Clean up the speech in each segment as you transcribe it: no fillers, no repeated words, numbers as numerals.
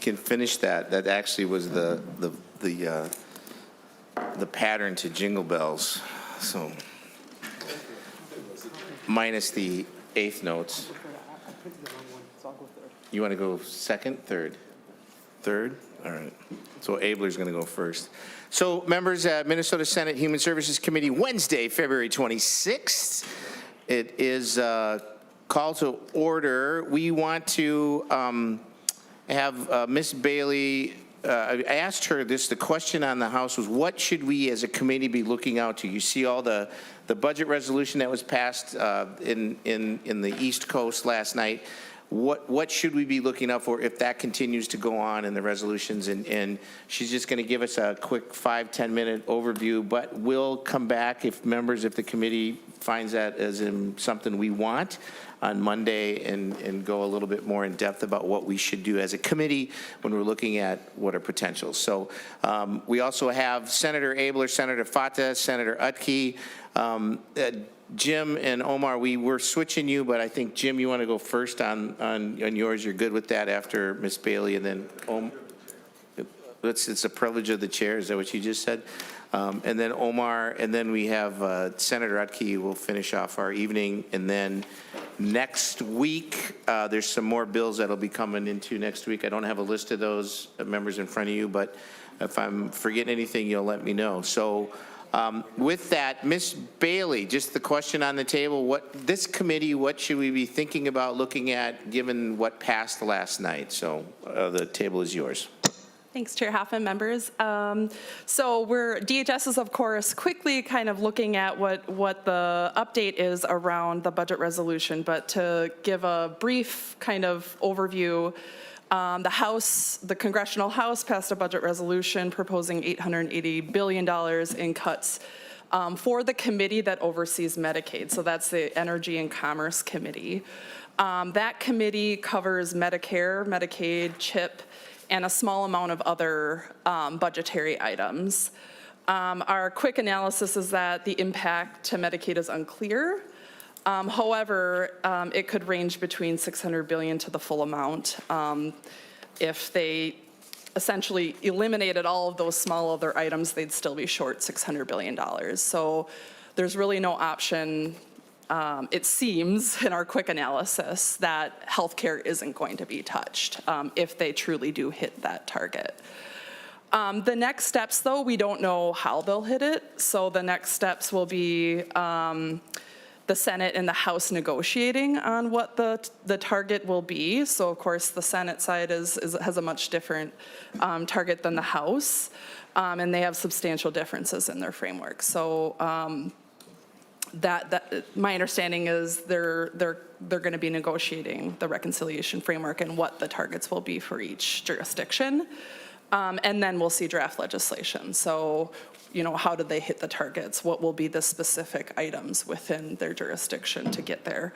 can finish that. That actually was the pattern to Jingle Bells. So minus the eighth notes. You want to go second, third? Third? All right. So Abeler's going to go first. So members, Minnesota Senate Human Services Committee, Wednesday, February 26th. It is call to order. We want to have Ms. Bailey, I asked her this, the question on the House was, what should we as a committee be looking out to? You see all the budget resolution that was passed in the East Coast last night. What should we be looking out for if that continues to go on in the resolutions? And she's just going to give us a quick 5-10 minute overview, but we'll come back if the committee finds that as something we want on Monday and go a little bit more in depth about what we should do as a committee when we're looking at what are potentials. So we also have Senator Abeler, Senator Fateh, Senator Utke, Jim and Omar. We were switching you, but I think Jim, you want to go first on yours. You're good with that after Ms. Bailey, and then it's a privilege of the chair. Is that what you just said? And then Omar, and then we have Senator Utke will finish off our evening. And then next week, there's some more bills that'll be coming into next week. I don't have a list of those members in front of you, but if I'm forgetting anything, you'll let me know. So with that, Ms. Bailey, just the question on the table, what should we be thinking about looking at given what passed last night? So the table is yours. Thanks, Chair Hoffman, members. So DHS is, of course, quickly kind of looking at what the update is around the budget resolution, but to give a brief kind of overview, the Congressional House passed a budget resolution proposing $880 billion in cuts for the committee that oversees Medicaid. So that's the Energy and Commerce Committee. That committee covers Medicare, Medicaid, CHIP, and a small amount of other budgetary items. Our quick analysis is that the impact to Medicaid is unclear. However, it could range between $600 billion to the full amount. If they essentially eliminated all of those small other items, they'd still be short $600 billion. So there's really no option, it seems, in our quick analysis, that healthcare isn't going to be touched if they truly do hit that target. The next steps, though, we don't know how they'll hit it. So the next steps will be the Senate and the House negotiating on what the target will be. So of course the Senate side has a much different target than the House, and they have substantial differences in their framework. So that my understanding is they're going to be negotiating the reconciliation framework and what the targets will be for each jurisdiction. And then we'll see draft legislation. So, how do they hit the targets? What will be the specific items within their jurisdiction to get there?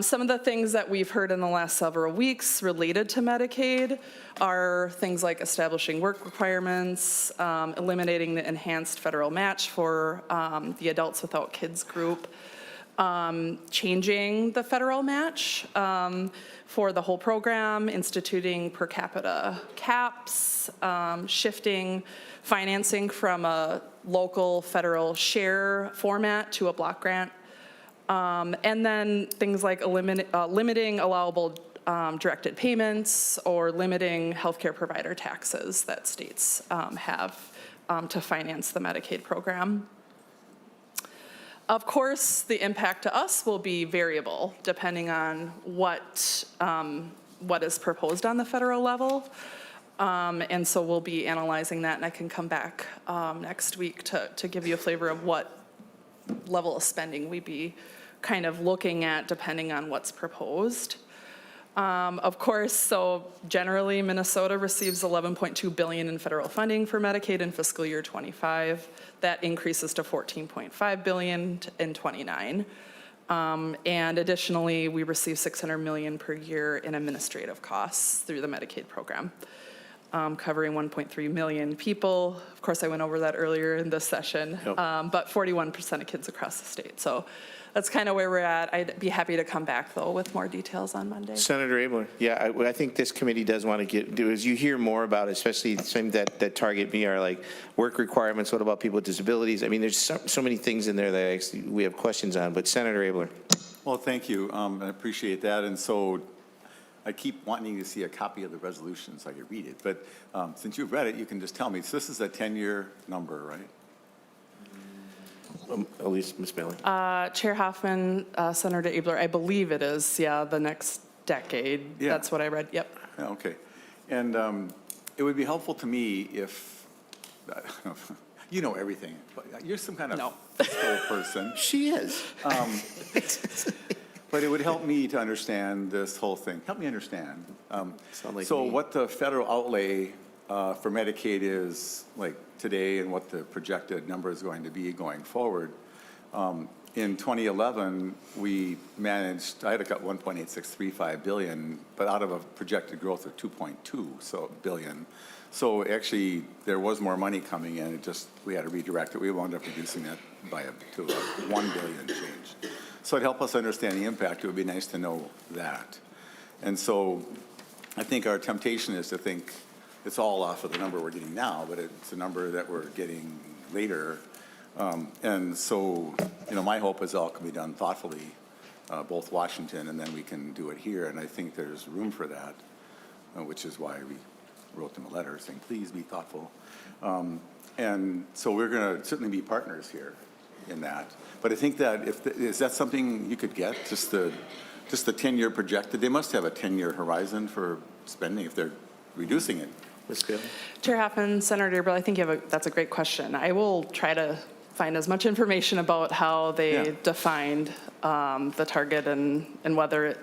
Some of the things that we've heard in the last several weeks related to Medicaid are things like establishing work requirements, eliminating the enhanced federal match for the Adults Without Kids group, changing the federal match for the whole program, instituting per capita caps, shifting financing from a local federal share format to a block grant, and then things like limiting allowable directed payments or limiting healthcare provider taxes that states have to finance the Medicaid program. Of course, the impact to us will be variable depending on what is proposed on the federal level. And so we'll be analyzing that, and I can come back next week to give you a flavor of what level of spending we'd be kind of looking at depending on what's proposed. Of course, so generally Minnesota receives $11.2 billion in federal funding for Medicaid in fiscal year 25. That increases to $14.5 billion in 29. And additionally, we receive $600 million per year in administrative costs through the Medicaid program. covering 1.3 million people. Of course, I went over that earlier in this session, Yep. But 41% of kids across the state. So that's kind of where we're at. I'd be happy to come back, though, with more details on Monday. Senator Abeler, yeah, I think this committee does want to do as you hear more about, especially things that target me are like work requirements. What about people with disabilities? I mean, there's so many things in there that actually we have questions on. But Senator Abeler. Well, thank you. I appreciate that. And so I keep wanting to see a copy of the resolution so I can read it. But since you've read it, you can just tell me. So this is a 10-year number, right? At least Ms. Bailey. Chair Hoffman, Senator Abeler, I believe it is, yeah, the next decade. Yeah. That's what I read, yep. Yeah, okay. And it would be helpful to me if, you know everything, but you're some kind of No. fiscal person. She is. But it would help me to understand this whole thing. Help me understand. Sound like So me. what the federal outlay for Medicaid is like today and what the projected number is going to be going forward. In 2011, we managed, I had to cut 1.8635 billion, but out of a projected growth of 2.2 billion. So actually, there was more money coming in. It just, we had to redirect it. We wound up reducing that to 1 billion change. So to help us understand the impact, it would be nice to know that. And so I think our temptation is to think it's all off of the number we're getting now, but it's a number that we're getting later. And so, you know, my hope is all can be done thoughtfully, both Washington and then we can do it here. And I think there's room for that, which is why we wrote them a letter saying, please be thoughtful. And so we're going to certainly be partners here in that. But I think that is that something you could get, just the 10-year projected? They must have a 10-year horizon for spending if they're reducing it. Ms. Bailey. Chair Hoffman, Senator Abeler, I think that's a great question. I will try to find as much information about how they defined the target and whether it,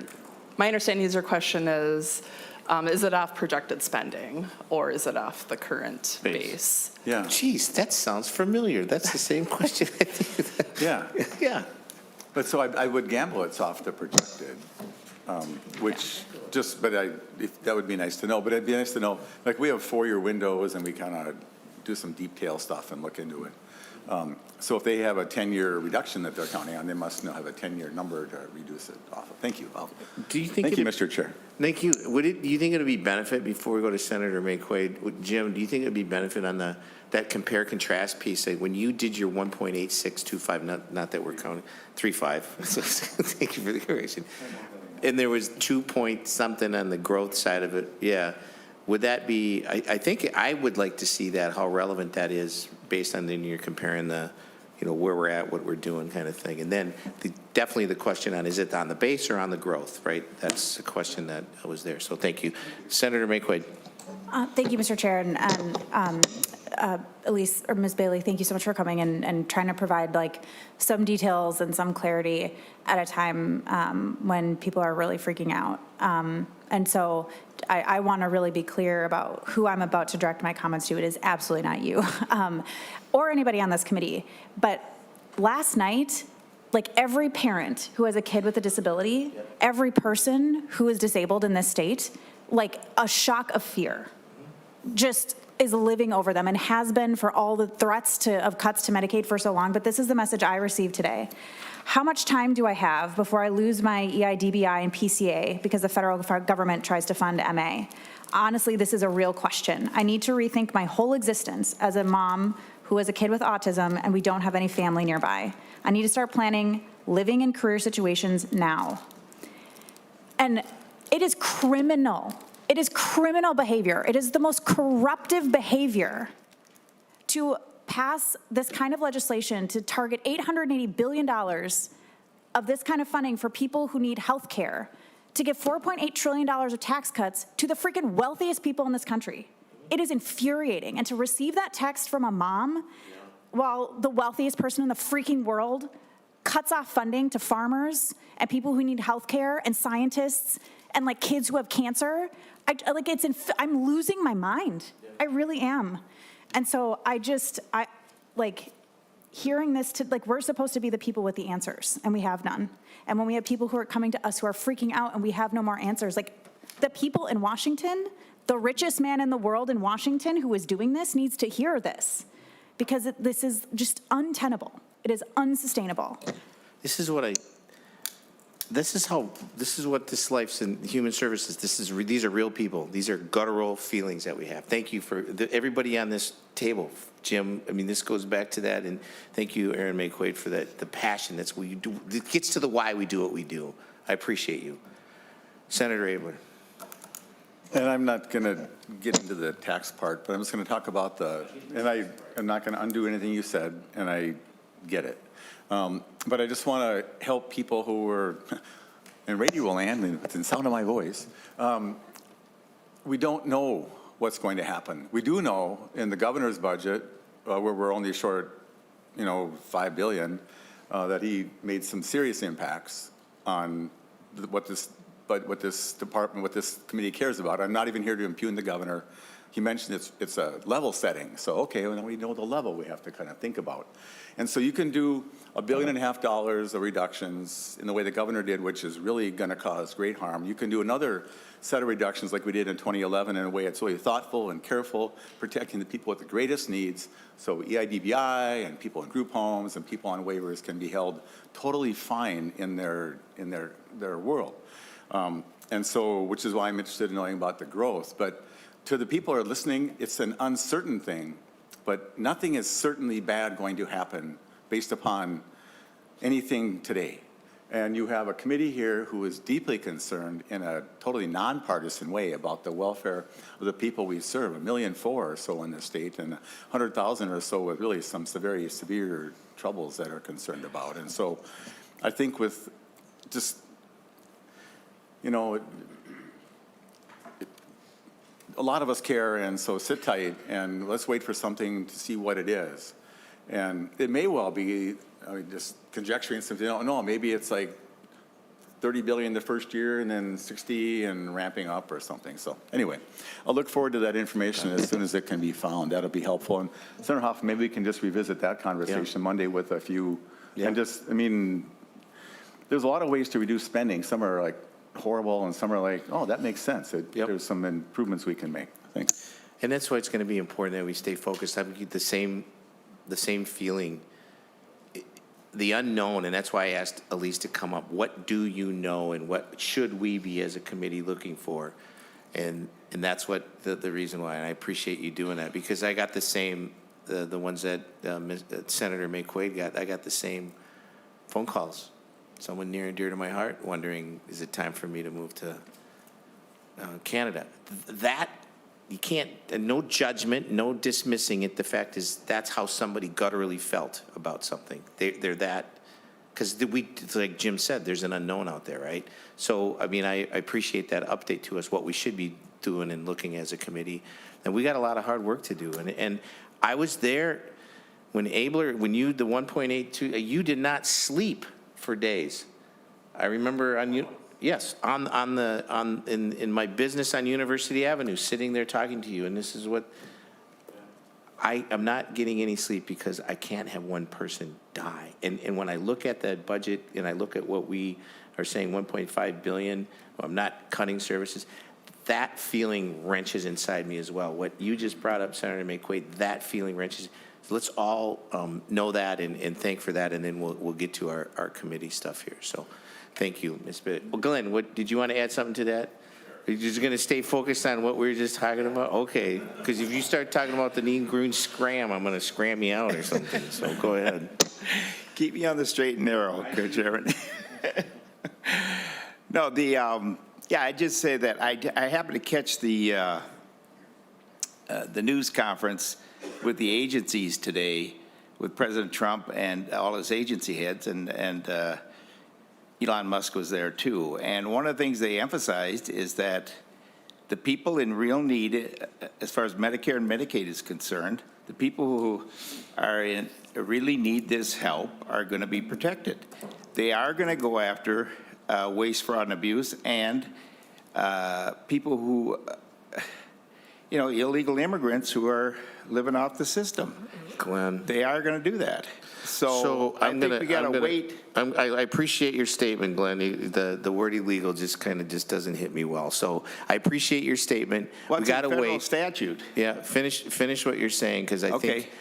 my understanding is your question is it off projected spending or is it off the current base? Yeah. Geez, that sounds familiar. That's the same question. I think. Yeah. Yeah. But so I would gamble it's off the projected, which just, but that would be nice to know. But it'd be nice to know, like we have 4-year windows and we kind of do some detail stuff and look into it. So if they have a 10-year reduction that they're counting on, they must now have a 10-year number to reduce it off of. Thank you. Do you think? Thank you, Mr. Chair. Thank you. Do you think it would be benefit before we go to Senator McQuaid? Jim, do you think it would be benefit on that compare contrast piece? Like when you did your 1.8625, not that we're counting 35. So thank you for the correction. And there was 2 point something on the growth side of it. Yeah. Would that be? I think I would like to see that, how relevant that is based on then you're comparing the, you know, where we're at, what we're doing kind of thing. And then definitely the question on, is it on the base or on the growth, right? That's the question that was there. So thank you. Senator McQuaid. Thank you, Mr. Chair. And Elise, or Ms. Bailey, thank you so much for coming and trying to provide like some details and some clarity at a time when people are really freaking out. And so I want to really be clear about who I'm about to direct my comments to. It is absolutely not you or anybody on this committee. But last night, like every parent who has a kid with a disability, every person who is disabled in this state, like a shock of fear just is living over them and has been for all the threats of cuts to Medicaid for so long. But this is the message I received today. How much time do I have before I lose my EIDBI and PCA because the federal government tries to fund MA? Honestly, this is a real question. I need to rethink my whole existence as a mom who has a kid with autism and we don't have any family nearby. I need to start planning living and career situations now. And it is criminal. It is criminal behavior. It is the most corruptive behavior to pass this kind of legislation to target $880 billion of this kind of funding for people who need health care, to give $4.8 trillion of tax cuts to the freaking wealthiest people in this country. It is infuriating. And to receive that text from a mom while the wealthiest person in the freaking world cuts off funding to farmers and people who need health care and scientists and like kids who have cancer, I'm losing my mind. I really am. And so I like hearing this we're supposed to be the people with the answers and we have none. And when we have people who are coming to us who are freaking out and we have no more answers, like the people in Washington, The richest man in the world in Washington who is doing this needs to hear this, because this is just untenable. It is unsustainable. This is what this life's in human services. These are real people. These are guttural feelings that we have. Thank you for everybody on this table. Jim, I mean, this goes back to that, and thank you, Aaron McQuaid, for that, the passion. That's what you do. It gets to the why we do what we do. I appreciate you. Senator Abeler. And I'm not going to get into the tax part, but I'm just going to talk about and I am not going to undo anything you said, and I get it. But I just want to help people who are in radio land and within sound of my voice. We don't know what's going to happen. We do know in the governor's budget, where we're only short, $5 billion, that he made some serious impacts on what this department, what this committee cares about. I'm not even here to impugn the governor. He mentioned it's a level setting. So, okay, well, now we know the level we have to kind of think about. And so you can do $1.5 billion of reductions in the way the governor did, which is really going to cause great harm. You can do another set of reductions like we did in 2011 in a way it's really thoughtful and careful, protecting the people with the greatest needs. So EIDBI and people in group homes and people on waivers can be held totally fine in their world. And so, which is why I'm interested in knowing about the growth. But to the people who are listening, it's an uncertain thing, but nothing is certainly bad going to happen based upon anything today. And you have a committee here who is deeply concerned in a totally nonpartisan way about the welfare of the people we serve, 1.4 million or so in the state, and 100,000 or so with really some very severe troubles that are concerned about. And so I think with just, a lot of us care, and so sit tight and let's wait for something to see what it is. And it may well be, just conjecturing something, no, maybe it's like 30 billion the first year and then 60 and ramping up or something. So anyway, I'll look forward to that information as soon as it can be found. That'll be helpful. And Senator Hoffman, maybe we can just revisit that conversation Monday with a few, and just, there's a lot of ways to reduce spending. Some are like horrible and some are like, oh, that makes sense. There's some improvements we can make. Thanks. And that's why it's going to be important that we stay focused. I keep the same feeling, the unknown, and that's why I asked Elise to come up. What do you know, and what should we be as a committee looking for? And that's what the reason why. And I appreciate you doing that, because I got the same, the ones that Senator McQuaid got. I got the same phone calls. Someone near and dear to my heart, wondering, is it time for me to move to Canada? That, you can't, no judgment, no dismissing it. The fact is, that's how somebody gutturally felt about something. They're that, because like Jim said, there's an unknown out there, right? So, I appreciate that update to us, what we should be doing and looking as a committee. And we got a lot of hard work to do. And I was there when Abeler, when you, the 1.82, you did not sleep for days. I remember in my business on University Avenue, sitting there talking to you, and this is what I'm not getting any sleep, because I can't have one person die. And when I look at that budget and I look at what we are saying, 1.5 billion, I'm not cutting services, that feeling wrenches inside me as well. What you just brought up, Senator McQuaid, that feeling wrenches. So let's all know that and thank for that, and then we'll get to our committee stuff here. So thank you, Ms. Bennett. Well, Glenn, did you want to add something to that? Are you just going to stay focused on what we were just talking about? Okay, because if you start talking about the Nean Green scram, I'm going to scram you out or something. So go ahead. Keep me on the straight and narrow, Chairman. No, I just say that I happened to catch the news conference with the agencies today, with President Trump and all his agency heads, and Elon Musk was there too. And one of the things they emphasized is that the people in real need, as far as Medicare and Medicaid is concerned, the people who really need this help are going to be protected. They are going to go after waste, fraud, and abuse, and people who, illegal immigrants who are living off the system. Glenn. They are going to do that. So I think we gotta wait. I appreciate your statement, Glenn. The word illegal just kind of just doesn't hit me well. So I appreciate your statement. We What's in gotta federal wait. statute? Yeah, finish what you're saying, because I Okay. think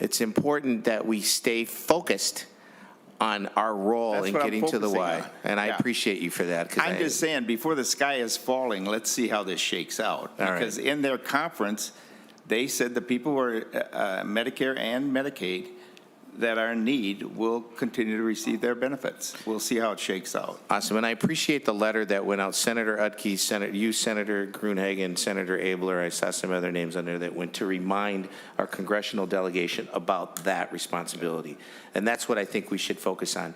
it's important that we stay focused on our role That's in what I'm getting to the focusing why. on. And I Yeah. appreciate you for that. 'Cause I'm just saying, before the sky is falling, let's see how this shakes out. All right. Because in their conference, they said the people who are Medicare and Medicaid that are in need will continue to receive their benefits. We'll see how it shakes out. Awesome, and I appreciate the letter that went out. Senator Utke, you, Senator Gruenhagen, Senator Abeler, I saw some other names on there that went to remind our congressional delegation about that responsibility. And that's what I think we should focus on.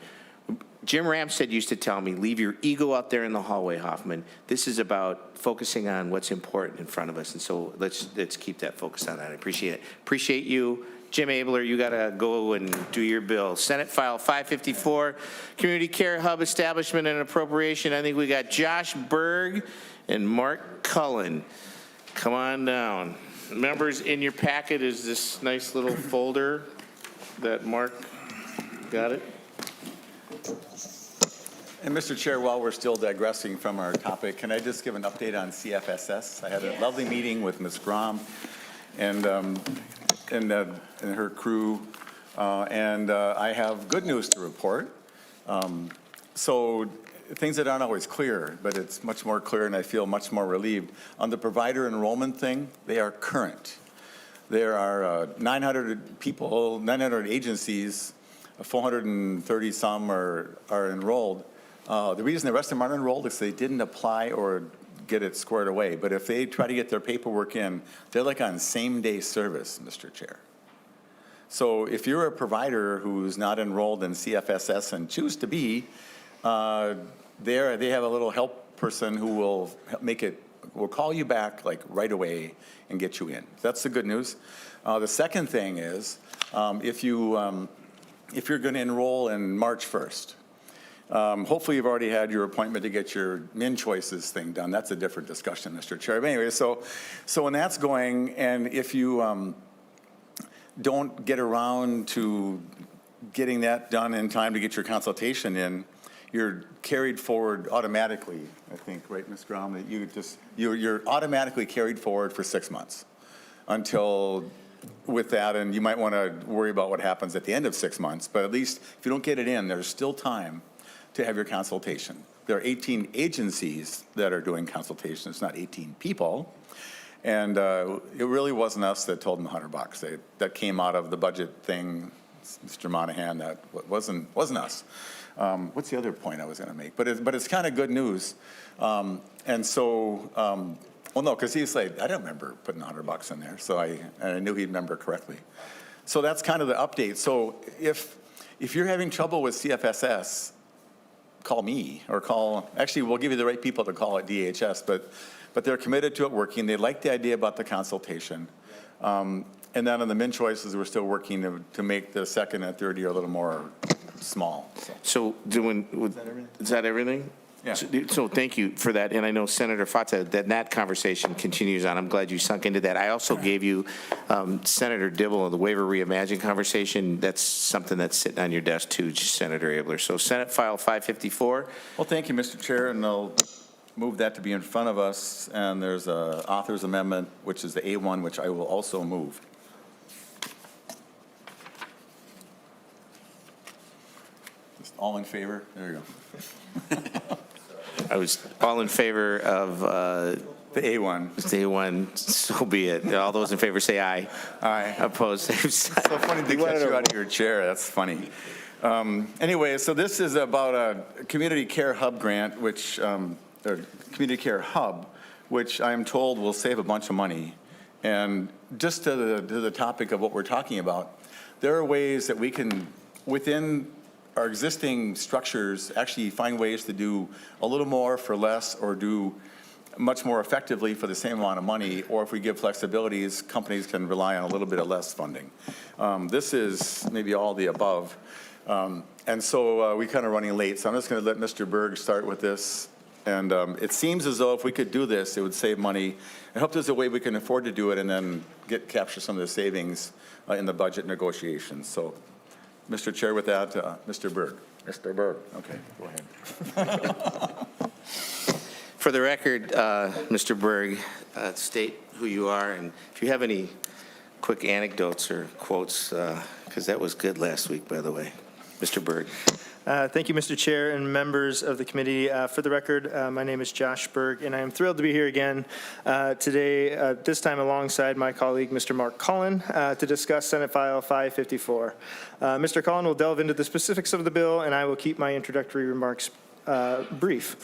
Jim Ramstad used to tell me, leave your ego out there in the hallway, Hoffman. This is about focusing on what's important in front of us, and so let's keep that focus on that. I appreciate it. Appreciate you. Jim Abeler, you got to go and do your bill. Senate File 554, Community Care Hub Establishment and Appropriation. I think we got Josh Berg and Mark Cullen. Come on down. Members, in your packet is this nice little folder that Mark, got it? And Mr. Chair, while we're still digressing from our topic, can I just give an update on CFSS? I had a lovely meeting with Ms. Grom and her crew, and I have good news to report. So things that aren't always clear, but it's much more clear, and I feel much more relieved. On the provider enrollment thing, they are current. There are 900 people, 900 agencies, 430 some are enrolled. The reason the rest of them aren't enrolled is they didn't apply or get it squared away. But if they try to get their paperwork in, they're like on same-day service, Mr. Chair. So if you're a provider who's not enrolled in CFSS and choose to be, they have a little help person who will will call you back like right away and get you in. That's the good news. The second thing is, if you're going to enroll in March 1st, hopefully you've already had your appointment to get your min choices thing done. That's a different discussion, Mr. Chair. But anyway, so when that's going, and if you don't get around to getting that done in time to get your consultation in, you're carried forward automatically, I think, right, Ms. Grom, that you're automatically carried forward for 6 months until with that, and you might want to worry about what happens at the end of 6 months, but at least if you don't get it in, there's still time to have your consultation. There are 18 agencies that are doing consultations, not 18 people. And it really wasn't us that told them $100. That came out of the budget thing, Mr. Monahan. That wasn't us. What's the other point I was going to make? But it's kind of good news. And so, well, no, because he's like, I don't remember putting $100 in there. So I knew he'd remember correctly. So that's kind of the update. So if you're having trouble with CFSS, call me or actually we'll give you the right people to call at DHS, but they're committed to it working. They like the idea about the consultation. And then on the min choices, we're still working to make the second and third year a little more small. So is that everything? Yeah. So thank you for that, and I know Senator Fateh, that conversation continues on. I'm glad you sunk into that. I also gave you Senator Dibble of the waiver reimagined conversation. That's something that's sitting on your desk too, Senator Abeler. So Senate File 554. Well, thank you, Mr. Chair, and I'll move that to be in front of us. And there's a author's amendment, which is the A1, which I will also move. Just all in favor? There you go. I was all in favor of The A1. the A1, so be it. All those in favor say aye. Aye. Opposed, same sign. So funny to catch you out of your chair. That's funny. Anyway, so this is about a community care hub grant, which, or community care hub, which I'm told will save a bunch of money. And just to the topic of what we're talking about, there are ways that we can, within our existing structures, actually find ways to do a little more for less or do much more effectively for the same amount of money, or if we give flexibilities, companies can rely on a little bit of less funding. This is maybe all the above. And so we're kind of running late, so I'm just going to let Mr. Berg start with this. And it seems as though if we could do this, it would save money. I hope there's a way we can afford to do it and then capture some of the savings in the budget negotiations. So Mr. Chair, with that, Mr. Berg. Mr. Berg. Okay, go ahead. For the record, Mr. Berg, state who you are, and if you have any quick anecdotes or quotes, because that was good last week, by the way. Mr. Berg. Thank you, Mr. Chair and members of the committee. For the record, my name is Josh Berg, and I am thrilled to be here again today, this time alongside my colleague, Mr. Mark Cullen, to discuss Senate File 554. Mr. Cullen will delve into the specifics of the bill, and I will keep my introductory remarks brief.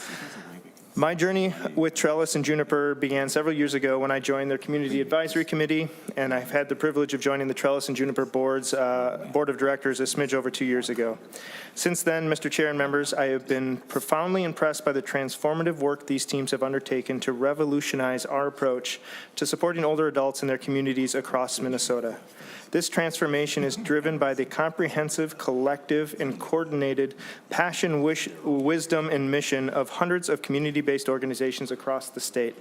My journey with Trellis and Juniper began several years ago when I joined their Community Advisory Committee, and I've had the privilege of joining the Trellis and Juniper Board of Directors a smidge over 2 years ago. Since then, Mr. Chair and members, I have been profoundly impressed by the transformative work these teams have undertaken to revolutionize our approach to supporting older adults in their communities across Minnesota. This transformation is driven by the comprehensive, collective, and coordinated passion, wisdom, and mission of hundreds of community-based organizations across the state.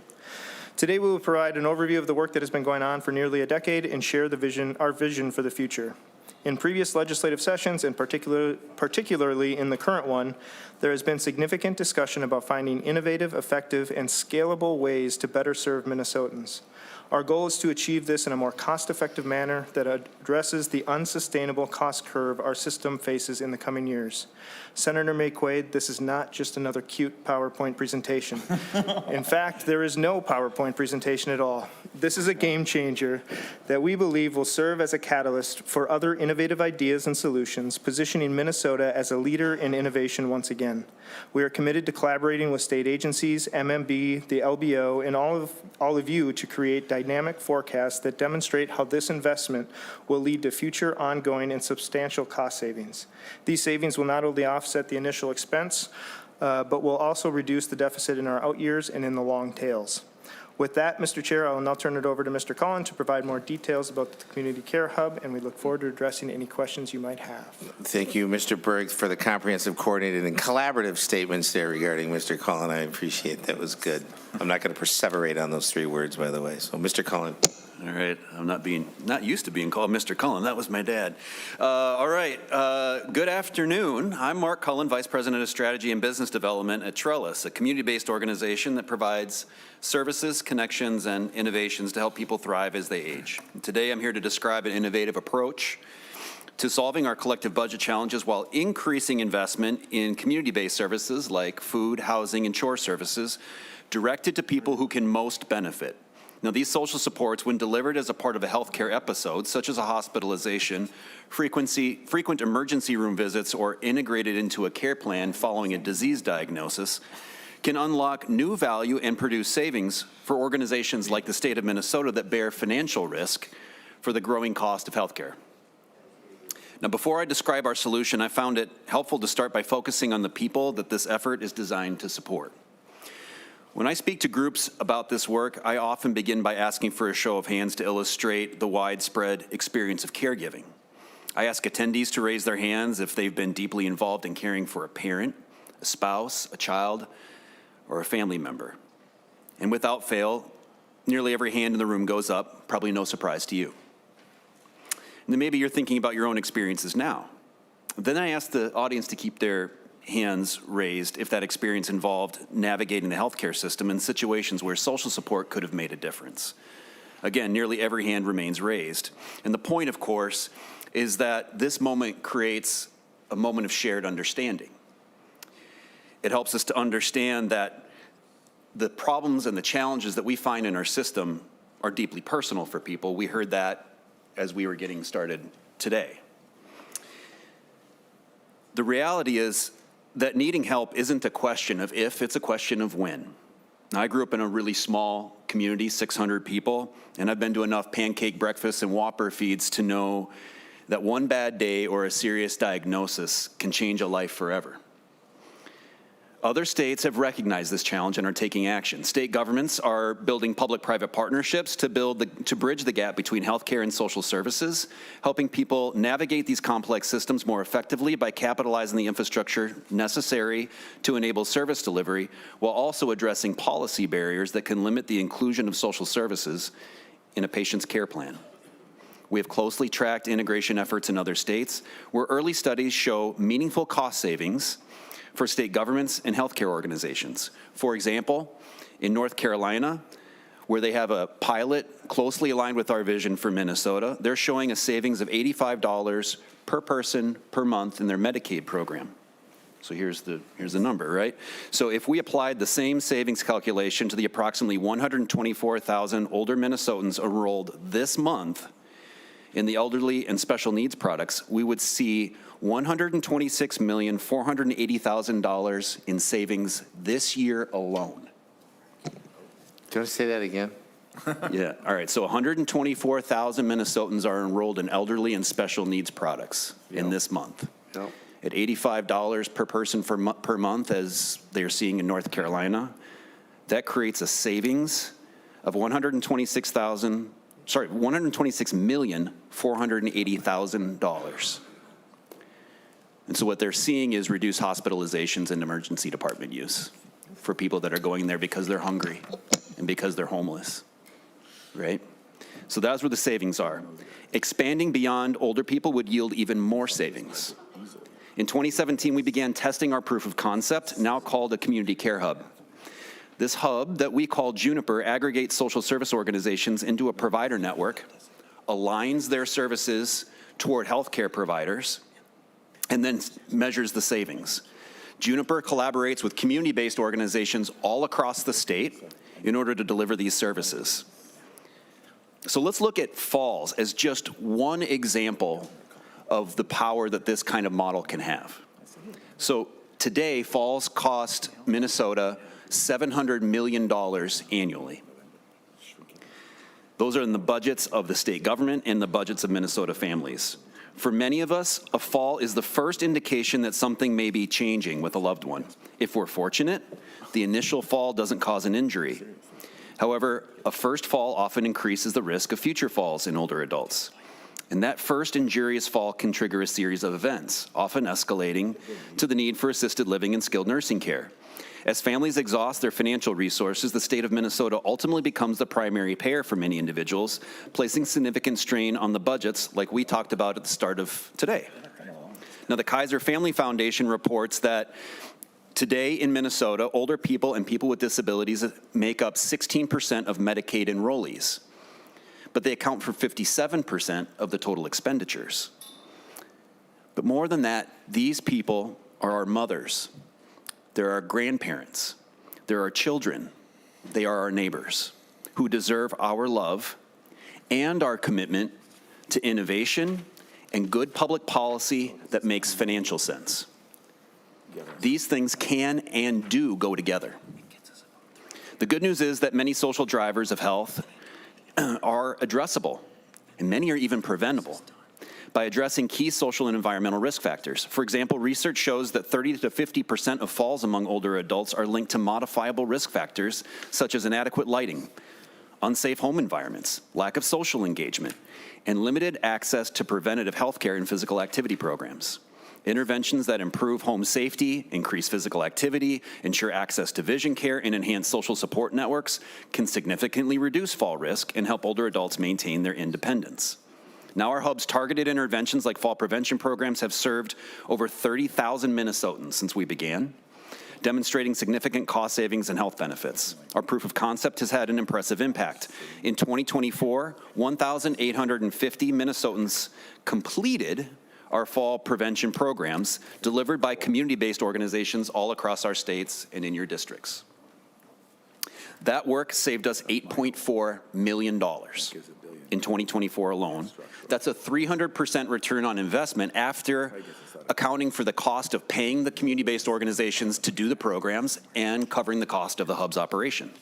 Today, we will provide an overview of the work that has been going on for nearly a decade and share our vision for the future. In previous legislative sessions, and particularly in the current one, there has been significant discussion about finding innovative, effective, and scalable ways to better serve Minnesotans. Our goal is to achieve this in a more cost-effective manner that addresses the unsustainable cost curve our system faces in the coming years. Senator McQuaid, this is not just another cute PowerPoint presentation. In fact, there is no PowerPoint presentation at all. This is a game changer that we believe will serve as a catalyst for other innovative ideas and solutions, positioning Minnesota as a leader in innovation once again. We are committed to collaborating with state agencies, MMB, the LBO, and all of you to create dynamic forecasts that demonstrate how this investment will lead to future ongoing and substantial cost savings. These savings will not only offset the initial expense, but will also reduce the deficit in our out years and in the long tails. With that, Mr. Chair, I will now turn it over to Mr. Cullen to provide more details about the Community Care Hub, and we look forward to addressing any questions you might have. Thank you, Mr. Berg, for the comprehensive, coordinated, and collaborative statements there regarding Mr. Cullen. I appreciate that. Was good. I'm not going to perseverate on those 3 words, by the way. So, Mr. Cullen. All right, I'm not used to being called Mr. Cullen. That was my dad. All right, good afternoon. I'm Mark Cullen, Vice President of Strategy and Business Development at Trellis, a community-based organization that provides services, connections, and innovations to help people thrive as they age. Today, I'm here to describe an innovative approach to solving our collective budget challenges while increasing investment in community-based services like food, housing, and chore services directed to people who can most benefit. Now, these social supports, when delivered as a part of a healthcare episode, such as a hospitalization, frequent emergency room visits, or integrated into a care plan following a disease diagnosis, can unlock new value and produce savings for organizations like the state of Minnesota that bear financial risk for the growing cost of healthcare. Now, before I describe our solution, I found it helpful to start by focusing on the people that this effort is designed to support. When I speak to groups about this work, I often begin by asking for a show of hands to illustrate the widespread experience of caregiving. I ask attendees to raise their hands if they've been deeply involved in caring for a parent, a spouse, a child, or a family member. And without fail, nearly every hand in the room goes up, probably no surprise to you. And then maybe you're thinking about your own experiences now. Then I ask the audience to keep their hands raised if that experience involved navigating the healthcare system in situations where social support could have made a difference. Again, nearly every hand remains raised. And the point, of course, is that this moment creates a moment of shared understanding. It helps us to understand that the problems and the challenges that we find in our system are deeply personal for people. We heard that as we were getting started today. The reality is that needing help isn't a question of if, it's a question of when. Now, I grew up in a really small community, 600 people, and I've been to enough pancake breakfasts and Whopper feeds to know that one bad day or a serious diagnosis can change a life forever. Other states have recognized this challenge and are taking action. State governments are building public-private partnerships to bridge the gap between healthcare and social services, helping people navigate these complex systems more effectively by capitalizing the infrastructure necessary to enable service delivery, while also addressing policy barriers that can limit the inclusion of social services in a patient's care plan. We have closely tracked integration efforts in other states where early studies show meaningful cost savings for state governments and healthcare organizations. For example, in North Carolina, where they have a pilot closely aligned with our vision for Minnesota, they're showing a savings of $85 per person per month in their Medicaid program. So here's the number, right? So if we applied the same savings calculation to the approximately 124,000 older Minnesotans enrolled this month in the elderly and special needs products, we would see $126,480,000 in savings this year alone. Do you want to say that again? Yeah, all right, so 124,000 Minnesotans are enrolled in elderly and special needs products in this month. Yep. At $85 per person per month, as they're seeing in North Carolina, that creates a savings of $126,480,000. And so what they're seeing is reduced hospitalizations and emergency department use for people that are going there because they're hungry and because they're homeless, right? So that's where the savings are. Expanding beyond older people would yield even more savings. In 2017, we began testing our proof of concept, now called a community care hub. This hub that we call Juniper aggregates social service organizations into a provider network, aligns their services toward healthcare providers, and then measures the savings. Juniper collaborates with community-based organizations all across the state in order to deliver these services. So let's look at falls as just one example of the power that this kind of model can have. So today, falls cost Minnesota $700 million annually. Those are in the budgets of the state government and the budgets of Minnesota families. For many of us, a fall is the first indication that something may be changing with a loved one. If we're fortunate, the initial fall doesn't cause an injury. However, a first fall often increases the risk of future falls in older adults. And that first injurious fall can trigger a series of events, often escalating to the need for assisted living and skilled nursing care. As families exhaust their financial resources, the state of Minnesota ultimately becomes the primary payer for many individuals, placing significant strain on the budgets like we talked about at the start of today. Now, the Kaiser Family Foundation reports that today in Minnesota, older people and people with disabilities make up 16% of Medicaid enrollees, but they account for 57% of the total expenditures. But more than that, these people are our mothers. They're our grandparents. They're our children. They are our neighbors who deserve our love and our commitment to innovation and good public policy that makes financial sense. These things can and do go together. The good news is that many social drivers of health are addressable, and many are even preventable by addressing key social and environmental risk factors. For example, research shows that 30 to 50% of falls among older adults are linked to modifiable risk factors such as inadequate lighting, unsafe home environments, lack of social engagement, and limited access to preventative health care and physical activity programs. Interventions that improve home safety, increase physical activity, ensure access to vision care, and enhance social support networks can significantly reduce fall risk and help older adults maintain their independence. Now our hub's targeted interventions like fall prevention programs have served over 30,000 Minnesotans since we began, demonstrating significant cost savings and health benefits. Our proof of concept has had an impressive impact. In 2024, 1,850 Minnesotans completed our fall prevention programs delivered by community-based organizations all across our states and in your districts. That work saved us $8.4 million in 2024 alone. That's a 300% return on investment after accounting for the cost of paying the community-based organizations to do the programs and covering the cost of the hub's operation.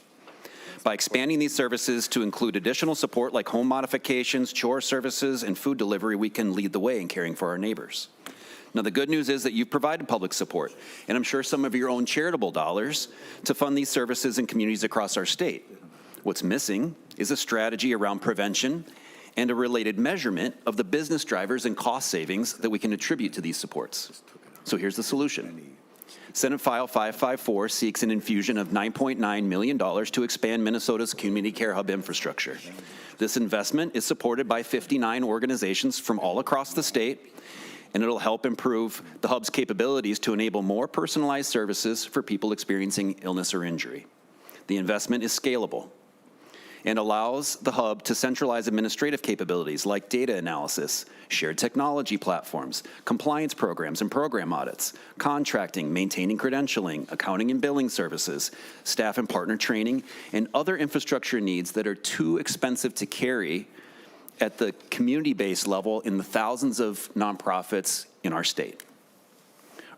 By expanding these services to include additional support like home modifications, chore services, and food delivery, we can lead the way in caring for our neighbors. Now, the good news is that you've provided public support, and I'm sure some of your own charitable dollars to fund these services in communities across our state. What's missing is a strategy around prevention and a related measurement of the business drivers and cost savings that we can attribute to these supports. So here's the solution. Senate File 554 seeks an infusion of $9.9 million to expand Minnesota's community care hub infrastructure. This investment is supported by 59 organizations from all across the state, and it'll help improve the hub's capabilities to enable more personalized services for people experiencing illness or injury. The investment is scalable and allows the hub to centralize administrative capabilities like data analysis, shared technology platforms, compliance programs and program audits, contracting, maintaining credentialing, accounting and billing services, staff and partner training, and other infrastructure needs that are too expensive to carry at the community-based level in the thousands of nonprofits in our state.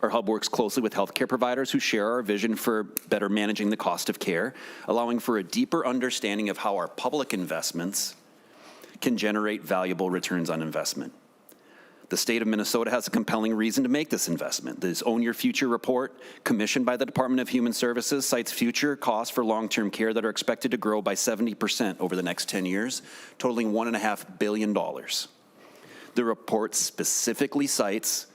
Our hub works closely with healthcare providers who share our vision for better managing the cost of care, allowing for a deeper understanding of how our public investments can generate valuable returns on investment. The state of Minnesota has a compelling reason to make this investment. This Own Your Future report, commissioned by the Department of Human Services, cites future costs for long-term care that are expected to grow by 70% over the next 10 years, totaling $1.5 billion. The report specifically cites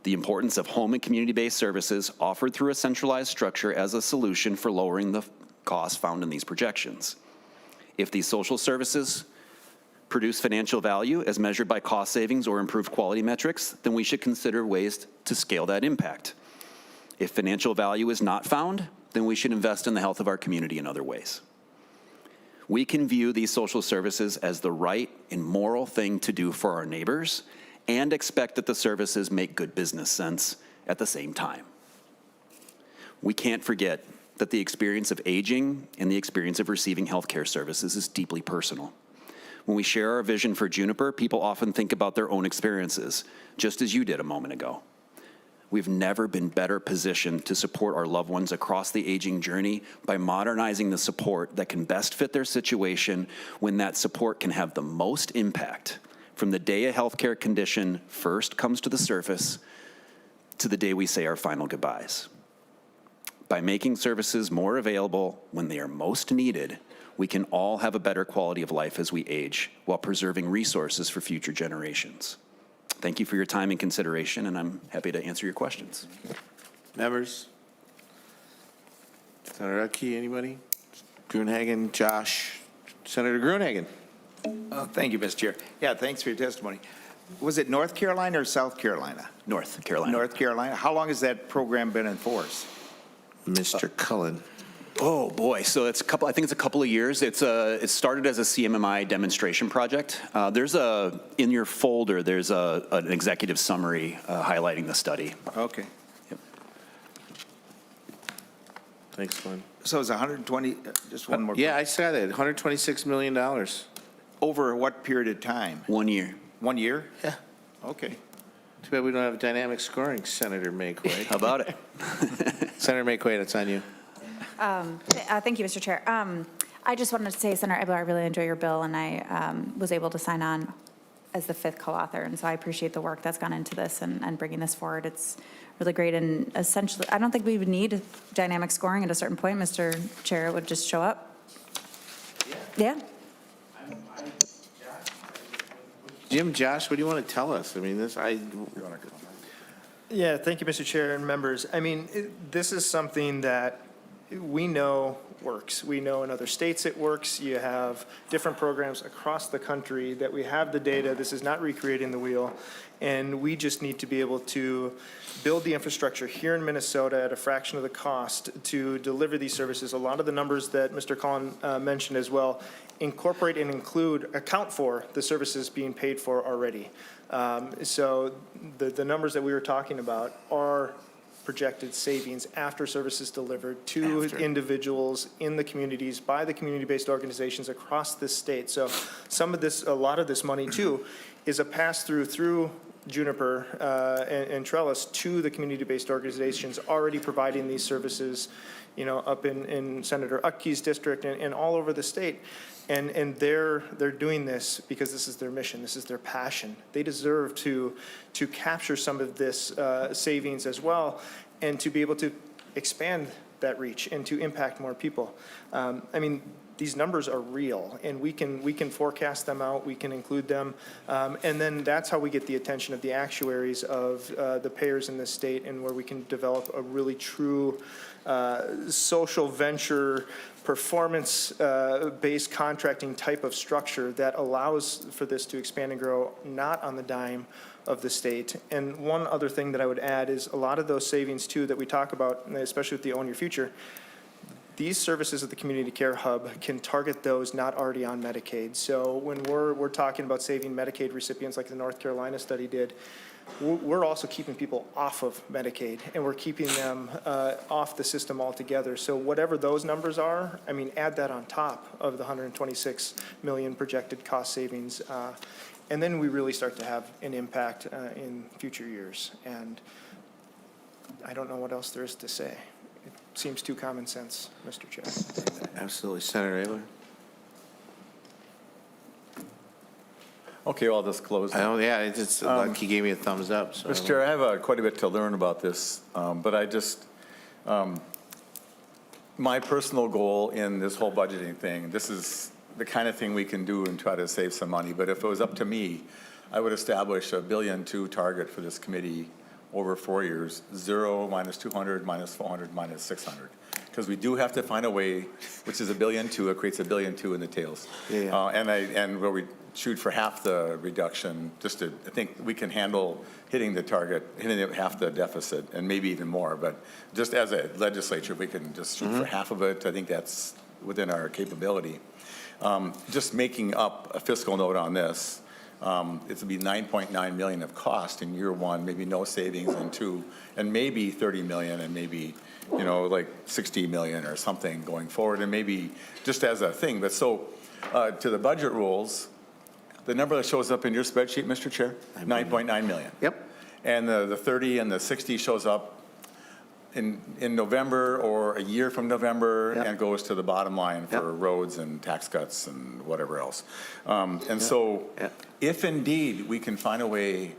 the importance of home and community-based services offered through a centralized structure as a solution for lowering the costs found in these projections. If these social services produce financial value as measured by cost savings or improved quality metrics, then we should consider ways to scale that impact. If financial value is not found, then we should invest in the health of our community in other ways. We can view these social services as the right and moral thing to do for our neighbors and expect that the services make good business sense at the same time. We can't forget that the experience of aging and the experience of receiving healthcare services is deeply personal. When we share our vision for Juniper, people often think about their own experiences, just as you did a moment ago. We've never been better positioned to support our loved ones across the aging journey by modernizing the support that can best fit their situation when that support can have the most impact from the day a healthcare condition first comes to the surface to the day we say our final goodbyes. By making services more available when they are most needed, we can all have a better quality of life as we age while preserving resources for future generations. Thank you for your time and consideration, and I'm happy to answer your questions. Members? Senator Utke, anybody? Gruenhagen, Josh? Senator Gruenhagen? Thank you, Mr. Chair. Yeah, thanks for your testimony. Was it North Carolina or South Carolina? North Carolina. North Carolina. How long has that program been in force? Mr. Cullen. Oh boy, so I think it's a couple of years. It started as a CMMI demonstration project. In your folder, there's an executive summary highlighting the study. Okay. Yep. Thanks, Glenn. So it's 120, just one more. Yeah, I saw that, $126 million. Over what period of time? 1 year. 1 year? Yeah. Okay. Too bad we don't have dynamic scoring, Senator Mayquay. How about it? Senator Mayquay, that's on you. Thank you, Mr. Chair. I just wanted to say, Senator Abeler, I really enjoy your bill, and I was able to sign on as the 5th co-author, and so I appreciate the work that's gone into this and bringing this forward. It's really great, and essentially, I don't think we would need dynamic scoring at a certain point, Mr. Chair. It would just show up. Yeah? Jim, Josh, what do you want to tell us? I mean, Yeah, thank you, Mr. Chair and members. I mean, this is something that we know works. We know in other states it works. You have different programs across the country that we have the data. This is not recreating the wheel. And we just need to be able to build the infrastructure here in Minnesota at a fraction of the cost to deliver these services. A lot of the numbers that Mr. Collin mentioned as well incorporate and account for the services being paid for already. So the numbers that we were talking about are projected savings after services delivered to individuals in the communities by the community-based organizations across this state. So a lot of this money too is a pass-through through Juniper and Trellis to the community-based organizations already providing these services, up in Senator Utke's district and all over the state. And they're doing this because this is their mission. This is their passion. They deserve to capture some of this savings as well, and to be able to expand that reach and to impact more people. these numbers are real, and we can forecast them out, we can include them, and then that's how we get the attention of the actuaries of the payers in this state, and where we can develop a really true social venture performance-based contracting type of structure that allows for this to expand and grow, not on the dime of the state. And one other thing that I would add is a lot of those savings too that we talk about, especially with the Own Your Future, these services at the Community Care Hub can target those not already on Medicaid. So when we're talking about saving Medicaid recipients like the North Carolina study did, we're also keeping people off of Medicaid, and we're keeping them off the system altogether. So whatever those numbers are, I mean, add that on top of the 126 million projected cost savings, and then we really start to have an impact in future years. And I don't know what else there is to say. It seems too common sense, Mr. Chair. Absolutely. Senator Abeler? Okay, I'll just close. Oh, yeah, it's just, like he gave me a thumbs up. So Mr. Chair, I have quite a bit to learn about this, but I just, my personal goal in this whole budgeting thing, this is the kind of thing we can do and try to save some money, but if it was up to me, I would establish a $1.2 billion target for this committee over 4 years, 0, minus 200, minus 400, minus 600. Because we do have to find a way, which is $1.2 billion, it creates $1.2 billion in the tails. Yeah. And where we shoot for half the reduction, I think we can handle hitting the target, hitting half the deficit, and maybe even more. But just as a legislature, we can just shoot for half of it. I think that's within our capability. Just making up a fiscal note on this, it'll be $9.9 million of cost in year one, maybe no savings in two, and maybe $30 million, and maybe, like $60 million or something going forward, and maybe just as a thing. But so to the budget rules, the number that shows up in your spreadsheet, Mr. Chair, 9.9 million. Yep. And the 30 and the 60 shows up in November or a year from November, Yep. and goes to the bottom line for Yep. roads and tax cuts and whatever else. So if indeed we can find a way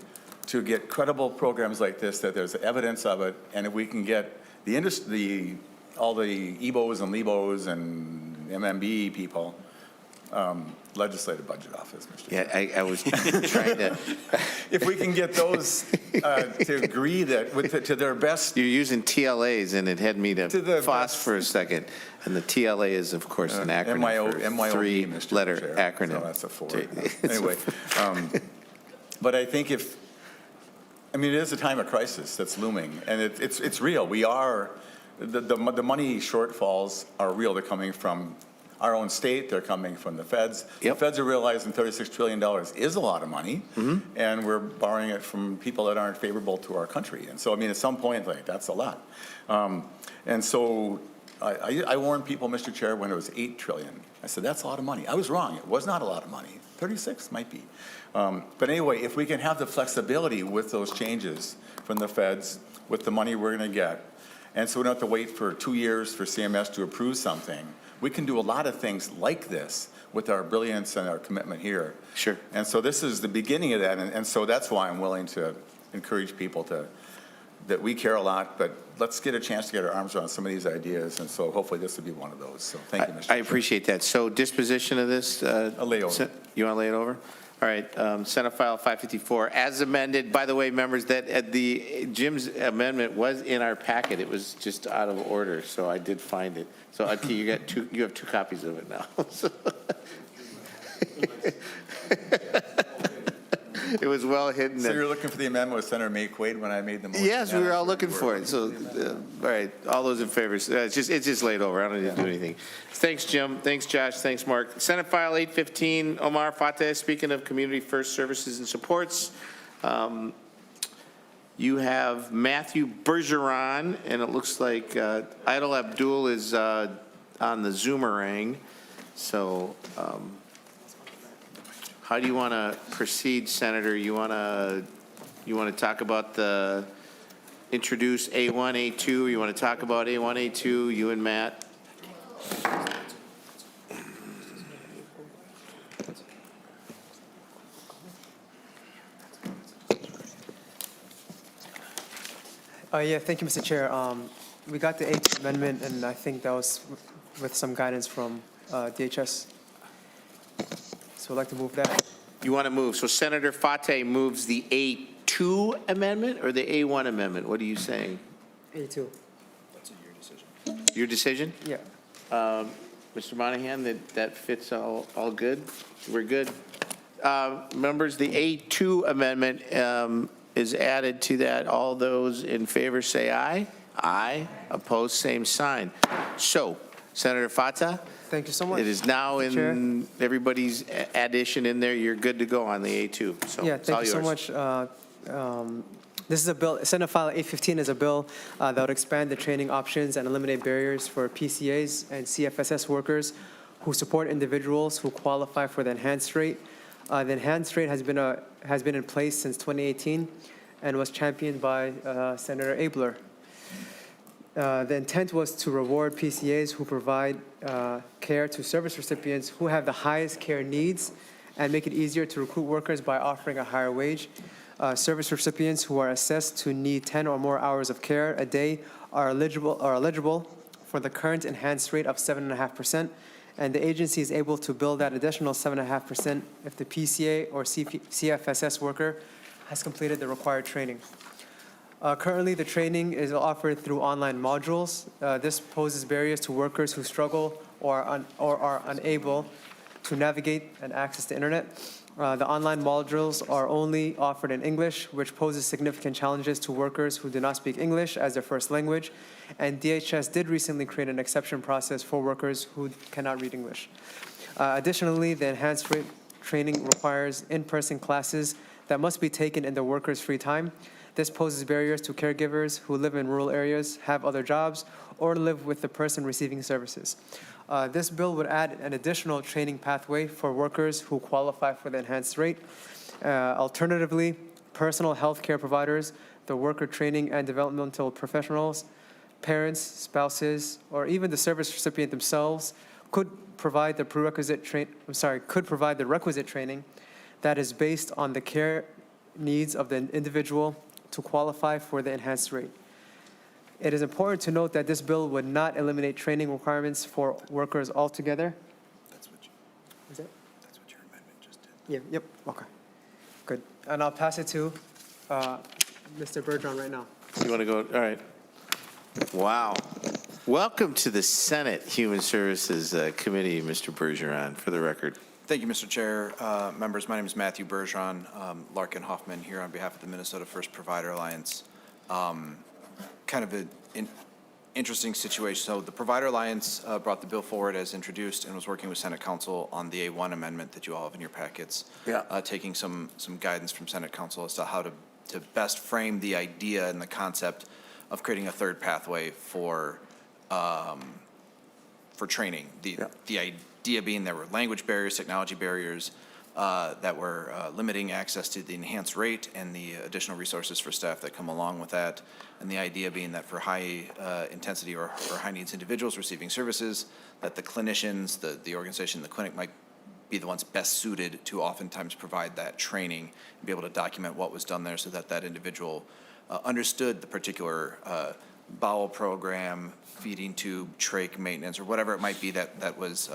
to get credible programs like this, that there's evidence of it, and if we can get the industry, all the EBOs and LEBOs and MMB people, legislative budget office, Mr. Chair. Yeah, I was trying to. If we can get those to agree that to their best. You're using TLAs, and it had me to the FOSS best. for a second. And the TLA is, of course, an acronym for MYOB, Mr. three-letter Chair. acronym. So that's a 4. It's Anyway, but I think it is a time of crisis that's looming, and it's real. We are, the money shortfalls are real. They're coming from our own state, they're coming from the feds. Yep. The feds are realizing $36 trillion is a lot of money, and we're borrowing it from people that aren't favorable to our country. And so, at some point, that's a lot. And so I warned people, Mr. Chair, when it was $8 trillion. I said, that's a lot of money. I was wrong. It was not a lot of money. 36 might be. But anyway, if we can have the flexibility with those changes from the feds, with the money we're going to get, and so we don't have to wait for 2 years for CMS to approve something, we can do a lot of things like this with our brilliance and our commitment here. Sure. And so this is the beginning of that, and so that's why I'm willing to encourage people that we care a lot, but let's get a chance to get our arms around some of these ideas, and so hopefully this will be one of those. So thank you, Mr. I Chair. appreciate that. So disposition of this? I'll lay over. You want to lay it over? All right, Senate File 554, as amended. By the way, members, that Jim's amendment was in our packet. It was just out of order, so I did find it. So Utke, you have 2 copies of it now. It was well hidden. So you're looking for the amendment with Senator May Quaid when I made the motion? Yes, we were all looking for it. So, all right, all those in favor. It's just laid over. I don't need to do anything. Thanks, Jim. Thanks, Josh. Thanks, Mark. Senate File 815, Omar Fateh, speaking of Community First Services and Supports. You have Matthew Bergeron, and it looks like Idle Abdul is on the Zoomerang. So, how do you want to proceed, Senator? You want to talk about introduce A1, A2? You want to talk about A1, A2? You and Matt. Yeah, thank you, Mr. Chair. We got the 8th amendment, and I think that was with some guidance from DHS. So I'd like to move that. You want to move, so Senator Fateh moves the A2 amendment or the A1 amendment? What are you saying? A2. Your decision? Yeah. Mr. Monahan, that fits all good? We're good. Members, the A2 amendment is added to that. All those in favor say aye. Aye. Opposed, same sign. So, Senator Fateh, Thank you so much. it is now Mr. Chair. in everybody's addition in there. You're good to go on the A2. So Yeah, it's all thank you so yours. much. This is a bill, Senate File 815 is a bill that would expand the training options and eliminate barriers for PCAs and CFSS workers who support individuals who qualify for the enhanced rate. The enhanced rate has been in place since 2018 and was championed by Senator Abeler. The intent was to reward PCAs who provide care to service recipients who have the highest care needs and make it easier to recruit workers by offering a higher wage. Service recipients who are assessed to need 10 or more hours of care a day are eligible for the current enhanced rate of 7.5%, and the agency is able to bill that additional 7.5% if the PCA or CFSS worker has completed the required training. Currently, the training is offered through online modules. This poses barriers to workers who struggle or are unable to navigate and access the internet. The online modules are only offered in English, which poses significant challenges to workers who do not speak English as their first language. And DHS did recently create an exception process for workers who cannot read English. Additionally, the enhanced rate training requires in-person classes that must be taken in the worker's free time. This poses barriers to caregivers who live in rural areas, have other jobs, or live with the person receiving services. This bill would add an additional training pathway for workers who qualify for the enhanced rate. Alternatively, personal health care providers, the worker training and developmental professionals, parents, spouses, or even the service recipient themselves could provide the requisite training that is based on the care needs of the individual to qualify for the enhanced rate. It is important to note that this bill would not eliminate training requirements for workers altogether. That's what your amendment just did. Yeah, yep, okay, good. And I'll pass it to Mr. Bergeron right now. You want to go? All right. Wow. Welcome to the Senate Human Services Committee, Mr. Bergeron, for the record. Thank you, Mr. Chair. Members, my name is Matthew Bergeron, Larkin Hoffman here on behalf of the Minnesota First Provider Alliance. Kind of an interesting situation. So the Provider Alliance brought the bill forward as introduced and was working with Senate Council on the A1 amendment that you all have in your packets. Yeah. Taking some guidance from Senate Council as to how to best frame the idea and the concept of creating a third pathway for training. The idea being there were language barriers, technology barriers that were limiting access to the enhanced rate and the additional resources for staff that come along with that. And the idea being that for high intensity or high needs individuals receiving services, that the clinicians, the organization, the clinic might be the ones best suited to oftentimes provide that training and be able to document what was done there so that that individual understood the particular bowel program, feeding tube, trach maintenance, or whatever it might be that was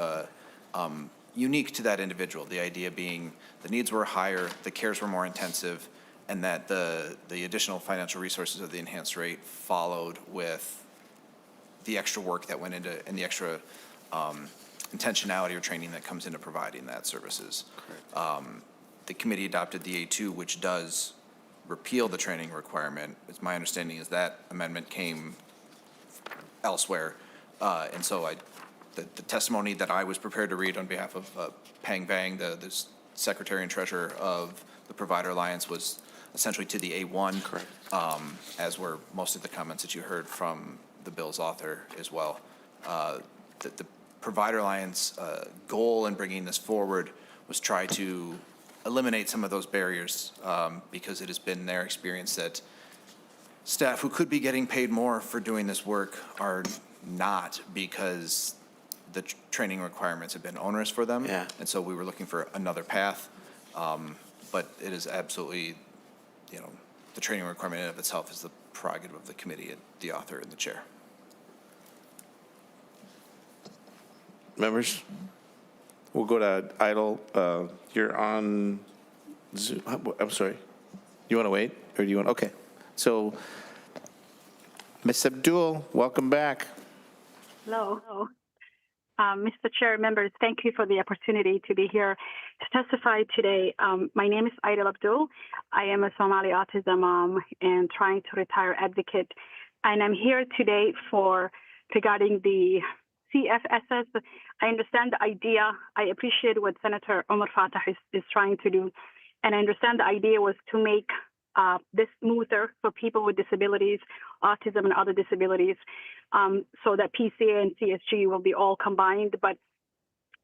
unique to that individual. The idea being the needs were higher, the cares were more intensive, and that the additional financial resources of the enhanced rate followed with the extra work that went into and the extra intentionality or training that comes into providing that services. The committee adopted the A2, which does repeal the training requirement. It's my understanding is that amendment came elsewhere, and so the testimony that I was prepared to read on behalf of Pang Vang, the Secretary and Treasurer of the Provider Alliance, was essentially to the A1, correct, as were most of the comments that you heard from the bill's author as well. The Provider Alliance goal in bringing this forward was try to eliminate some of those barriers because it has been their experience that staff who could be getting paid more for doing this work are not because the training requirements have been onerous for them. Yeah. And so we were looking for another path. But it is absolutely, the training requirement in of itself is the prerogative of the committee, the author and the chair. members? We'll go to Idle. You're on Zoom. I'm sorry. You want to wait, or do you want? Okay. So, Ms. Abdul, welcome back. Hello. Mr. Chair, members, thank you for the opportunity to be here to testify today. My name is Aidel Abdul. I am a Somali autism mom and trying to retire advocate. And I'm here today regarding the CFSS. I understand the idea. I appreciate what Senator Omar Fateh is trying to do. And I understand the idea was to make this smoother for people with disabilities, autism and other disabilities, so that PCA and CSG will be all combined, but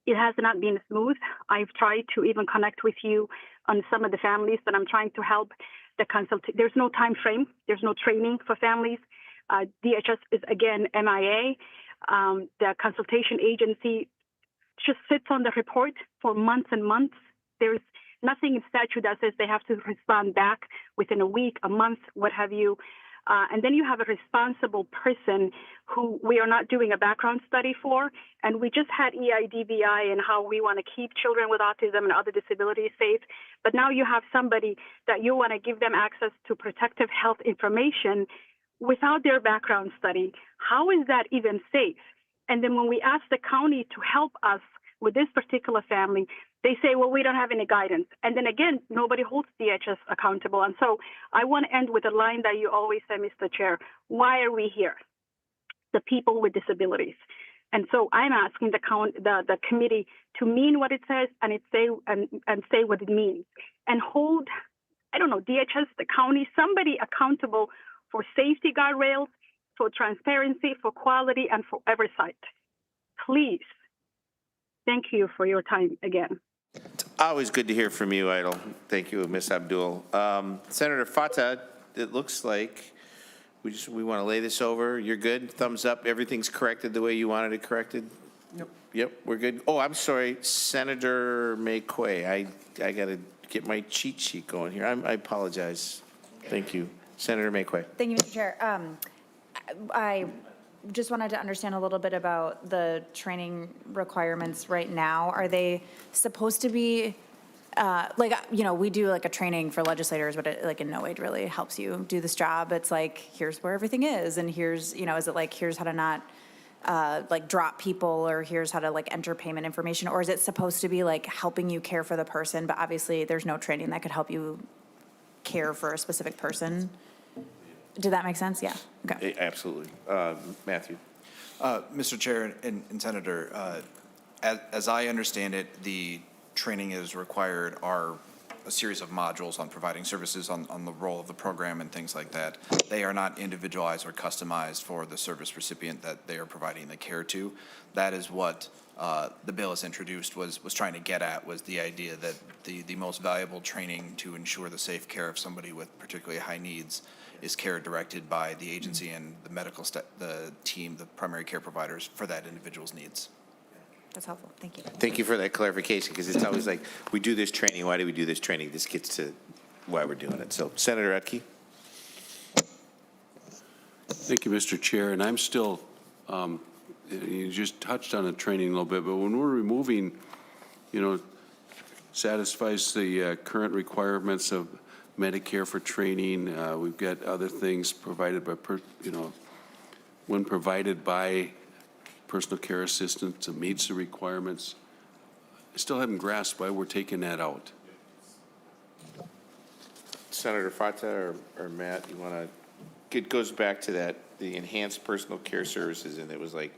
it has not been smooth. I've tried to even connect with you on some of the families that I'm trying to help. There's no time frame. There's no training for families. DHS is, again, MIA. The consultation agency just sits on the report for months and months. There's nothing in statute that says they have to respond back within a week, a month, what have you. And then you have a responsible person who we are not doing a background study for. And we just had EIDBI and how we want to keep children with autism and other disabilities safe. But now you have somebody that you want to give them access to protective health information without their background study. How is that even safe? And then when we ask the county to help us with this particular family, they say, well, we don't have any guidance. And then again, nobody holds DHS accountable. And so I want to end with a line that you always say, Mr. Chair, why are we here? The people with disabilities. And so I'm asking the committee to mean what it says and say what it means. And hold, I don't know, DHS, the county, somebody accountable for safety guardrails, for transparency, for quality, and for oversight. Please. Thank you for your time again. It's always good to hear from you, Idle. Thank you, Ms. Abdul. Senator Fateh, it looks like we want to lay this over. You're good? Thumbs up. Everything's corrected the way you wanted it corrected? Yep, we're good. Oh, I'm sorry, Senator McQuay. I got to get my cheat sheet going here. I apologize. Thank you. Senator McQuay. Thank you, Mr. Chair. I just wanted to understand a little bit about the training requirements right now. Are they supposed to be, we do like a training for legislators, but it in no way really helps you do this job. It's like, here's where everything is, and here's, is it like, here's how to not drop people, or here's how to enter payment information, or is it supposed to be helping you care for the person, but obviously there's no training that could help you care for a specific person? Did that make sense? Yeah. Okay. Absolutely. Matthew. Mr. Chair and Senator, as I understand it, the training is required are a series of modules on providing services on the role of the program and things like that. They are not individualized or customized for the service recipient that they are providing the care to. That is what the bill as introduced was trying to get at, was the idea that the most valuable training to ensure the safe care of somebody with particularly high needs is care directed by the agency and the medical the team, the primary care providers for that individual's needs. That's helpful. Thank you. Thank you for that clarification, because it's always like, we do this training. Why do we do this training? This gets to why we're doing it. So, Senator Utke. Thank you, Mr. Chair. And I'm still, you just touched on the training a little bit, but when we're removing, satisfies the current requirements of Medicare for training, we've got other things provided by, when provided by personal care assistants, it meets the requirements. I still haven't grasped why we're taking that out. Senator Fateh or Matt, you want to, it goes back to that, the enhanced personal care services, and it was like,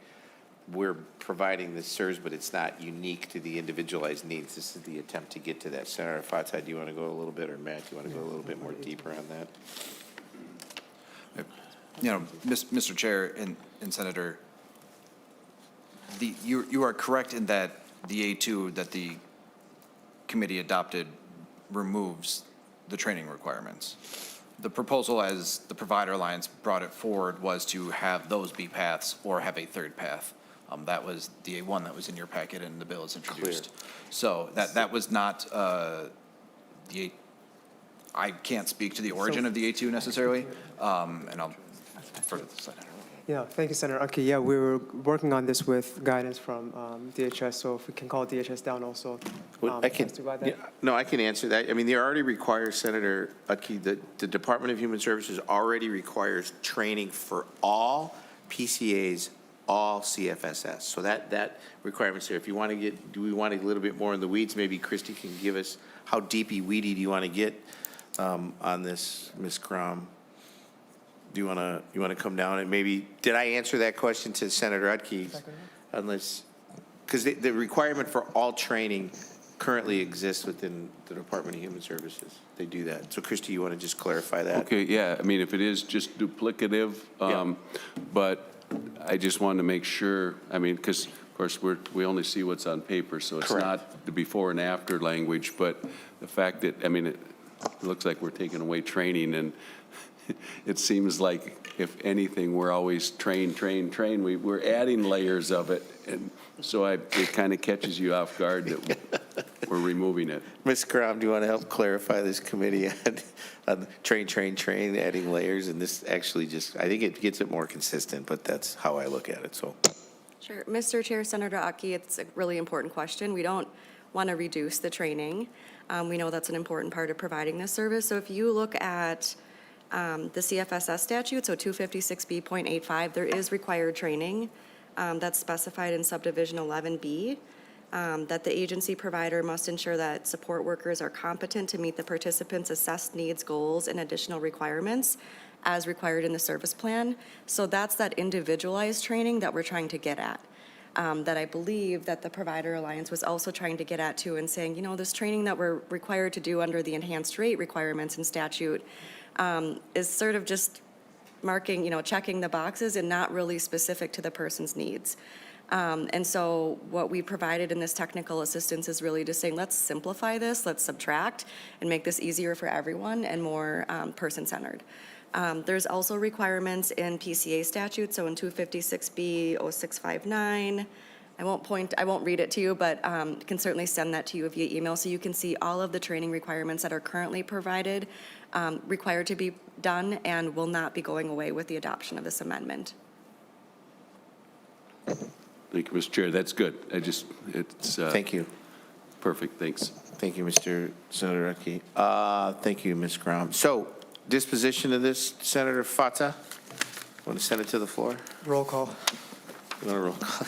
we're providing this service, but it's not unique to the individualized needs. This is the attempt to get to that. Senator Fateh, do you want to go a little bit, or Matt, do you want to go a little bit more deeper on that? Mr. Chair and Senator, you are correct in that the A2 that the committee adopted removes the training requirements. The proposal, as the Provider Alliance brought it forward, was to have those be paths or have a third path. That was the A1 that was in your packet and the bill is introduced. Clear. So that was not the I can't speak to the origin of the A2 necessarily, and I'll defer to the Senator. Yeah, thank you, Senator Utke. Yeah, we were working on this with guidance from DHS, so if we can call DHS down also. I can, as to why that- yeah, no, I can answer that. I mean, they already require, Senator Utke, the Department of Human Services already requires training for all PCAs, all CFSS. So that requirement's there. If you want to get, do we want a little bit more in the weeds? Maybe Christy can give us, how deepy weedy do you want to get on this, Ms. Crom? Do you want to come down and maybe, did I answer that question to Senator Utke? Unless, because the requirement for all training currently exists within the Department of Human Services. They do that. So Christy, you want to just clarify that? Okay, yeah, I mean, if it is just duplicative, but I just wanted to make sure, I mean, because of course we only see what's on paper, so it's Correct. not the before and after language, but the fact that, I mean, it looks like we're taking away training, and it seems like, if anything, we're always train. We're adding layers of it, and so it kind of catches you off guard that we're removing it. Ms. Crom, do you want to help clarify this committee on train, adding layers? And this actually just, I think it gets it more consistent, but that's how I look at it, so. Sure. Mr. Chair, Senator Utke, it's a really important question. We don't want to reduce the training. We know that's an important part of providing this service. So if you look at the CFSS statute, so 256B.85, there is required training that's specified in subdivision 11B, that the agency provider must ensure that support workers are competent to meet the participants' assessed needs, goals, and additional requirements as required in the service plan. So that's that individualized training that we're trying to get at. That I believe that the Provider Alliance was also trying to get at too, and saying, you know, this training that we're required to do under the enhanced rate requirements in statute is sort of just marking, you know, checking the boxes and not really specific to the person's needs. And so what we provided in this technical assistance is really just saying, let's simplify this, let's subtract and make this easier for everyone and more person-centered. There's also requirements in PCA statute, so in 256B0659, I won't read it to you, but can certainly send that to you via email, so you can see all of the training requirements that are currently provided, required to be done, and will not be going away with the adoption of this amendment. Thank you, Mr. Chair. That's good. It's. Thank you. Perfect. Thanks. Thank you, Mr. Senator Utke. Thank you, Ms. Crom. So disposition of this, Senator Fateh, want to send it to the floor? Roll call. You want to roll call?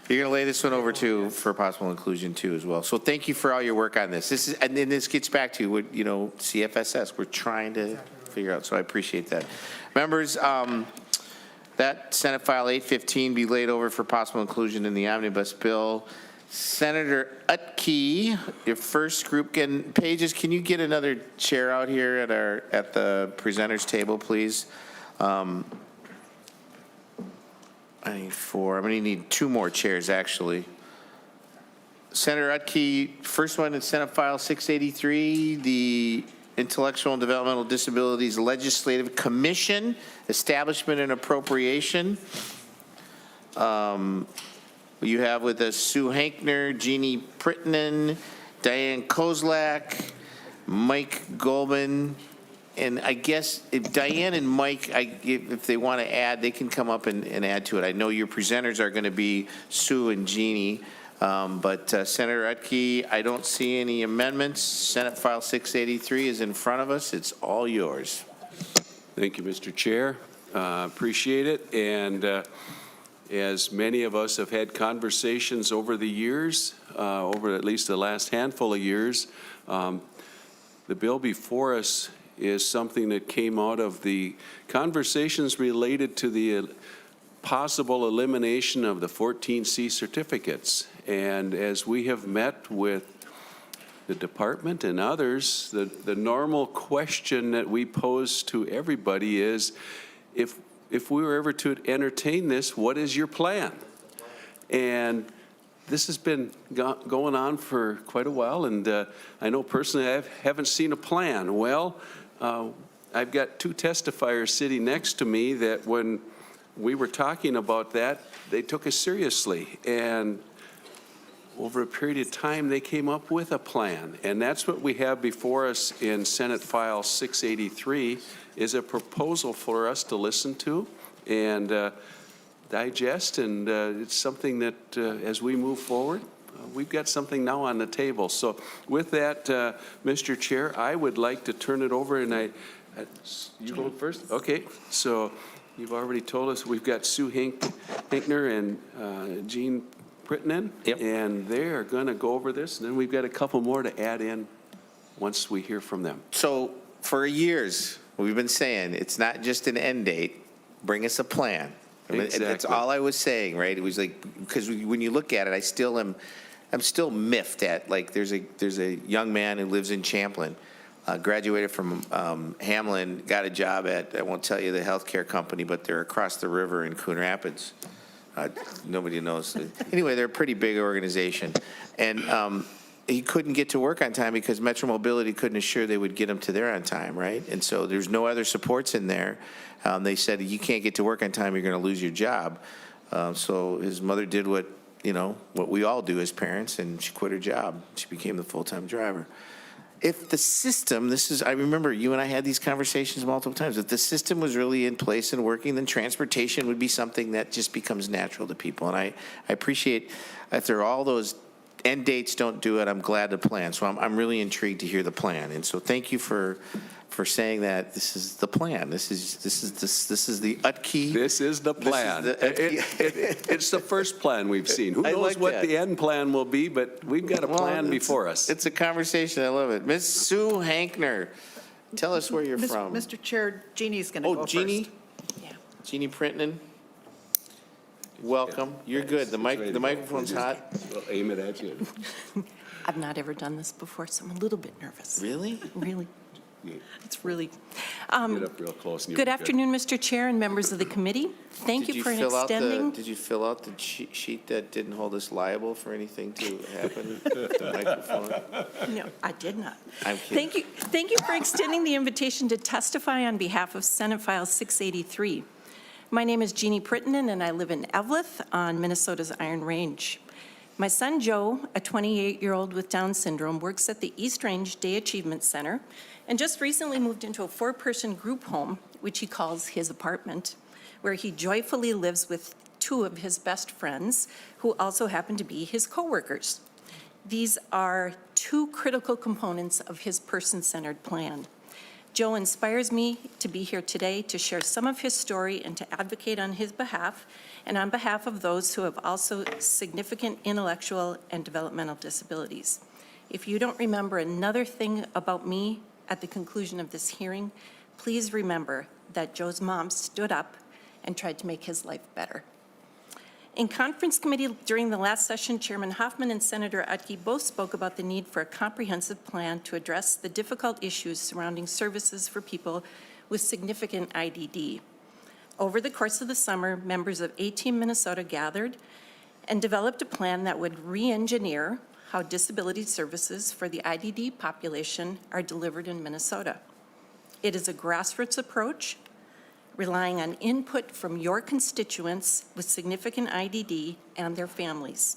You're going to lay this one over to for possible inclusion too as well. So thank you for all your work on this. This is, and then this gets back to what, you know, CFSS we're trying to figure out. So I appreciate that. Members, that Senate File 815 be laid over for possible inclusion in the omnibus bill. Senator Utke, your first group. Pages, can you get another chair out here at the presenters table, please? I need 4. I'm going to need 2 more chairs, actually. Senator Utke, first one in Senate File 683, the Intellectual and Developmental Disabilities Legislative Commission, Establishment and Appropriation. You have with us Sue Hankner, Jeannie Prittinen, Diane Kozlak, Mike Goldman, and I guess if Diane and Mike, if they want to add, they can come up and add to it. I know your presenters are going to be Sue and Jeannie, but Senator Utke, I don't see any amendments. Senate File 683 is in front of us. It's all yours. Thank you, Mr. Chair. Appreciate it. And as many of us have had conversations over the years, over at least the last handful of years, the bill before us is something that came out of the conversations related to the possible elimination of the 14C certificates. And as we have met with the department and others, the normal question that we pose to everybody is, if we were ever to entertain this, what is your plan? And this has been going on for quite a while, and I know personally I haven't seen a plan. Well, I've got 2 testifiers sitting next to me that when we were talking about that, they took us seriously. And over a period of time, they came up with a plan. And that's what we have before us in Senate File 683. is a proposal for us to listen to and digest, and it's something that as we move forward, we've got something now on the table. So with that, Mr. Chair, I would like to turn it over, and you go first? Okay, so you've already told us we've got Sue Hinkner and Jean Prittinen, and they are going to go over this, and then we've got a couple more to add in once we hear from them. So for years, we've been saying, it's not just an end date, bring us a plan. I mean, Exactly. that's all I was saying, right? It was like, because when you look at it, I'm still miffed at, like, there's a young man who lives in Champlin, graduated from Hamlin, got a job at, I won't tell you the healthcare company, but they're across the river in Coon Rapids. Nobody knows. Anyway, they're a pretty big organization. And he couldn't get to work on time because Metro Mobility couldn't assure they would get him to there on time, right? And so there's no other supports in there. They said, you can't get to work on time, you're going to lose your job. So his mother did what we all do as parents, and she quit her job. She became the full-time driver. If the system, I remember you and I had these conversations multiple times, if the system was really in place and working, then transportation would be something that just becomes natural to people. And I appreciate, after all those end dates don't do it, I'm glad to plan. So I'm really intrigued to hear the plan. And so thank you for saying that this is the plan. This is the Utke. This is the plan. It's the first plan we've seen. Who knows like what that. the end plan will be, but we've got a plan before us. It's a conversation. I love it. Ms. Sue Hankner, tell us where you're from. Mr. Chair, Jeannie's going to go first. Jeannie? Yeah. Jeannie Prittinen? Welcome. You're good. The microphone's hot. We'll aim it at you. I've not ever done this before, so I'm a little bit nervous. Really? Really. It's really. Get up real close. Good afternoon, Mr. Chair and members of the committee. Thank you for extending. Did you fill out the sheet that didn't hold us liable for anything to happen with the microphone? No, I did not. I'm kidding. Thank you for extending the invitation to testify on behalf of Senate File 683. My name is Jeannie Prittinen, and I live in Eveleth on Minnesota's Iron Range. My son Joe, a 28-year-old with Down syndrome, works at the East Range Day Achievement Center and just recently moved into a 4-person group home, which he calls his apartment, where he joyfully lives with 2 of his best friends, who also happen to be his coworkers. These are 2 critical components of his person-centered plan. Joe inspires me to be here today to share some of his story and to advocate on his behalf and on behalf of those who have also significant intellectual and developmental disabilities. If you don't remember another thing about me at the conclusion of this hearing, please remember that Joe's mom stood up and tried to make his life better. In conference committee during the last session, Chairman Hoffman and Senator Utke both spoke about the need for a comprehensive plan to address the difficult issues surrounding services for people with significant IDD. Over the course of the summer, members of A-Team Minnesota gathered and developed a plan that would re-engineer how disability services for the IDD population are delivered in Minnesota. It is a grassroots approach, relying on input from your constituents with significant IDD and their families.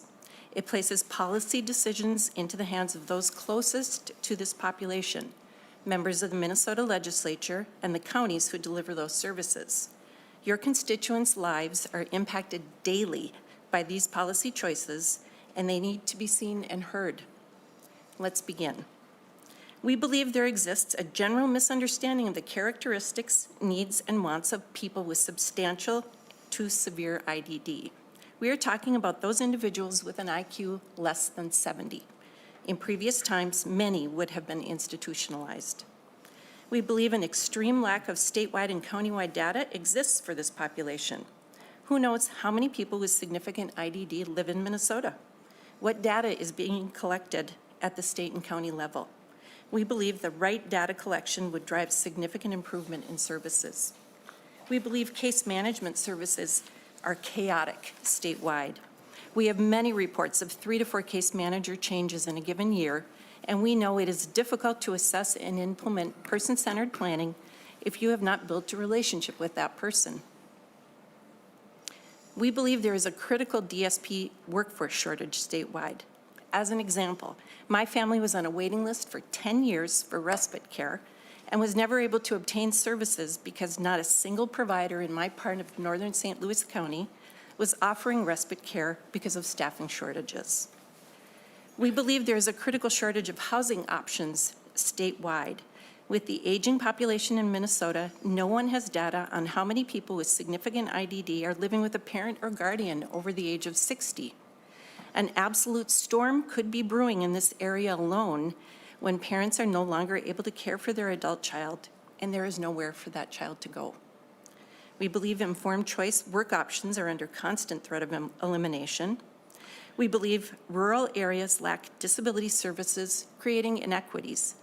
It places policy decisions into the hands of those closest to this population, members of the Minnesota Legislature and the counties who deliver those services. Your constituents' lives are impacted daily by these policy choices, and they need to be seen and heard. Let's begin. We believe there exists a general misunderstanding of the characteristics, needs, and wants of people with substantial to severe IDD. We are talking about those individuals with an IQ less than 70. In previous times, many would have been institutionalized. We believe an extreme lack of statewide and countywide data exists for this population. Who knows how many people with significant IDD live in Minnesota? What data is being collected at the state and county level? We believe the right data collection would drive significant improvement in services. We believe case management services are chaotic statewide. We have many reports of 3 to 4 case manager changes in a given year, and we know it is difficult to assess and implement person-centered planning if you have not built a relationship with that person. We believe there is a critical DSP workforce shortage statewide. As an example, my family was on a waiting list for 10 years for respite care, and was never able to obtain services because not a single provider in my part of northern St. Louis County was offering respite care because of staffing shortages. We believe there is a critical shortage of housing options statewide. With the aging population in Minnesota, no one has data on how many people with significant IDD are living with a parent or guardian over the age of 60. An absolute storm could be brewing in this area alone when parents are no longer able to care for their adult child and there is nowhere for that child to go. We believe informed choice work options are under constant threat of elimination. We believe rural areas lack disability services, creating inequities.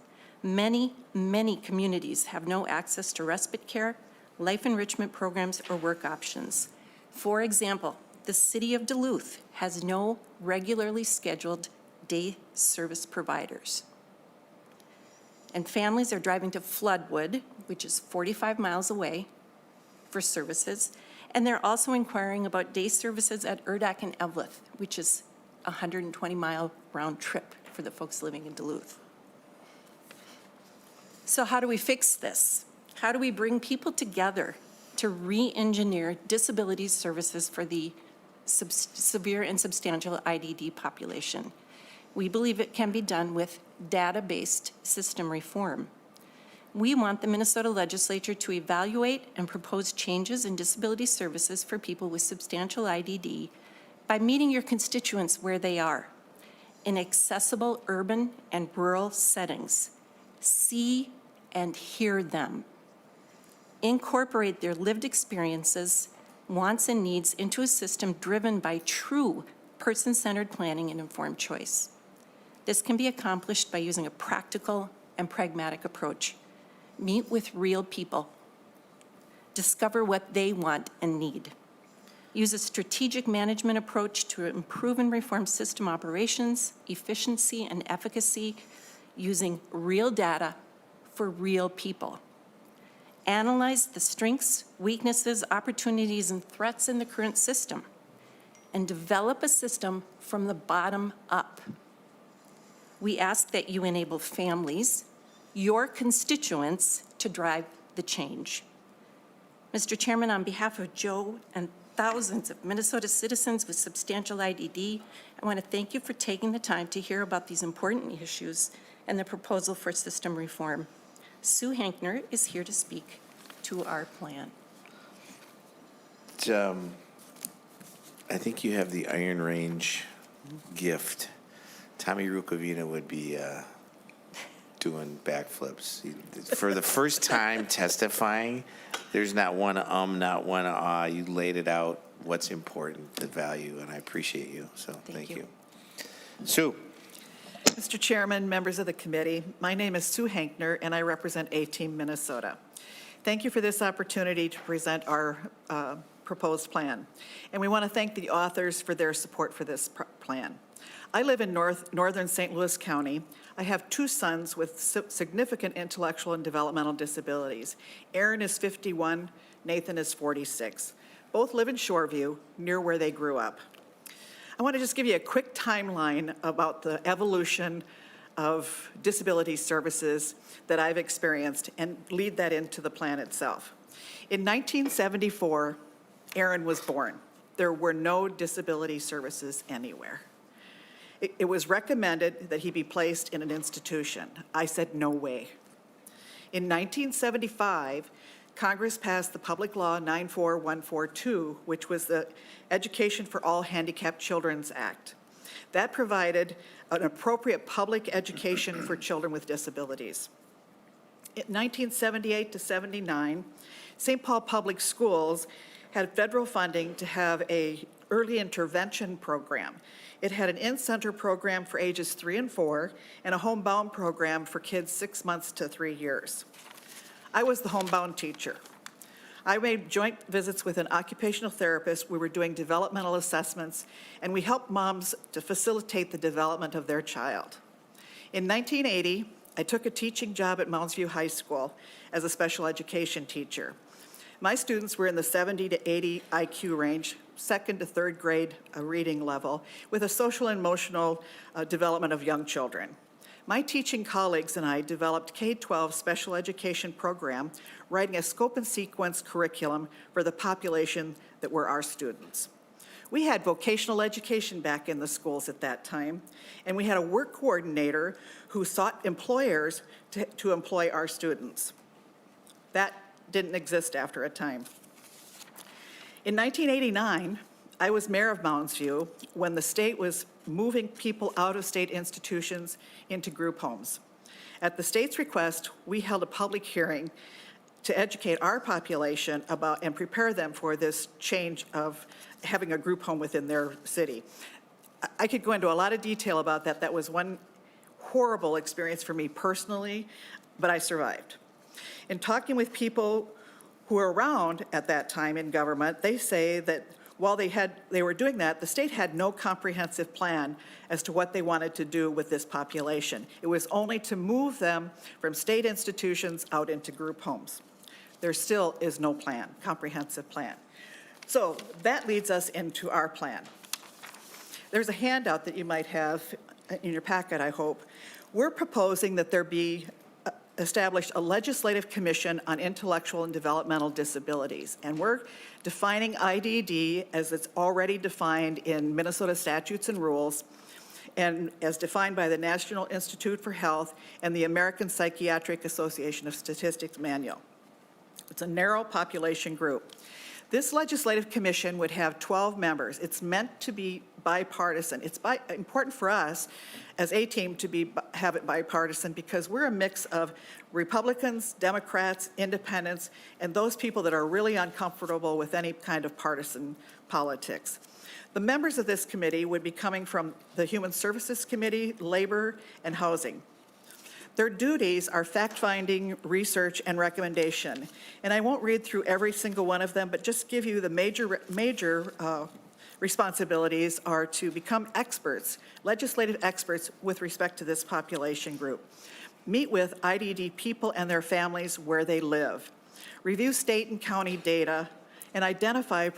Many, many communities have no access to respite care, life enrichment programs, or work options. For example, the city of Duluth has no regularly scheduled day service providers. And families are driving to Floodwood, which is 45 miles away, for services. And they're also inquiring about day services at Urdak and Eveleth, which is a 120-mile round trip for the folks living in Duluth. So how do we fix this? How do we bring people together to re-engineer disability services for the severe and substantial IDD population? We believe it can be done with data-based system reform. We want the Minnesota Legislature to evaluate and propose changes in disability services for people with substantial IDD by meeting your constituents where they are, in accessible urban and rural settings. See and hear them. Incorporate their lived experiences, wants, and needs into a system driven by true person-centered planning and informed choice. This can be accomplished by using a practical and pragmatic approach. Meet with real people. Discover what they want and need. Use a strategic management approach to improve and reform system operations, efficiency, and efficacy using real data for real people. Analyze the strengths, weaknesses, opportunities, and threats in the current system, and develop a system from the bottom up. We ask that you enable families, your constituents, to drive the change. Mr. Chairman, on behalf of Joe and thousands of Minnesota citizens with substantial IDD, I want to thank you for taking the time to hear about these important issues and the proposal for system reform. Sue Hankner is here to speak to our plan. I think you have the Iron Range gift. Tommy Rukavina would be doing backflips. For the first time testifying, there's not one not one ah. You laid it out, what's important, the value, and I appreciate you, so thank you. Sue. Mr. Chairman, members of the committee, my name is Sue Hankner, and I represent A-Team Minnesota. Thank you for this opportunity to present our proposed plan. And we want to thank the authors for their support for this plan. I live in northern St. Louis County. I have two sons with significant intellectual and developmental disabilities. Aaron is 51, Nathan is 46. Both live in Shoreview, near where they grew up. I want to just give you a quick timeline about the evolution of disability services that I've experienced and lead that into the plan itself. In 1974, Aaron was born. There were no disability services anywhere. It was recommended that he be placed in an institution. I said, no way. In 1975, Congress passed the Public Law 94142, which was the Education for All Handicapped Children's Act. That provided an appropriate public education for children with disabilities. In 1978 to 79, St. Paul Public Schools had federal funding to have an early intervention program. It had an in-center program for ages 3 and 4 and a homebound program for kids 6 months to 3 years. I was the homebound teacher. I made joint visits with an occupational therapist. We were doing developmental assessments, and we helped moms to facilitate the development of their child. In 1980, I took a teaching job at Mounds View High School as a special education teacher. My students were in the 70 to 80 IQ range, 2nd to 3rd grade reading level, with a social and emotional development of young children. My teaching colleagues and I developed K-12 special education program, writing a scope and sequence curriculum for the population that were our students. We had vocational education back in the schools at that time, and we had a work coordinator who sought employers to employ our students. That didn't exist after a time. In 1989, I was mayor of Mounds View when the state was moving people out of state institutions into group homes. At the state's request, we held a public hearing to educate our population about and prepare them for this change of having a group home within their city. I could go into a lot of detail about that. That was one horrible experience for me personally, but I survived. In talking with people who were around at that time in government, they say that while they were doing that, the state had no comprehensive plan as to what they wanted to do with this population. It was only to move them from state institutions out into group homes. There still is no plan, comprehensive plan. So that leads us into our plan. There's a handout that you might have in your packet, I hope. We're proposing that there be established a legislative commission on intellectual and developmental disabilities. And we're defining IDD as it's already defined in Minnesota statutes and rules, and as defined by the National Institute for Health and the American Psychiatric Association of Statistics Manual. It's a narrow population group. This legislative commission would have 12 members. It's meant to be bipartisan. It's important for us as a team to have it bipartisan because we're a mix of Republicans, Democrats, independents, and those people that are really uncomfortable with any kind of partisan politics. The members of this committee would be coming from the Human Services Committee, Labor, and Housing. Their duties are fact-finding, research, and recommendation. And I won't read through every single one of them, but just give you the major responsibilities are to become experts, legislative experts with respect to this population group. Meet with IDD people and their families where they live. Review state and county data and identify and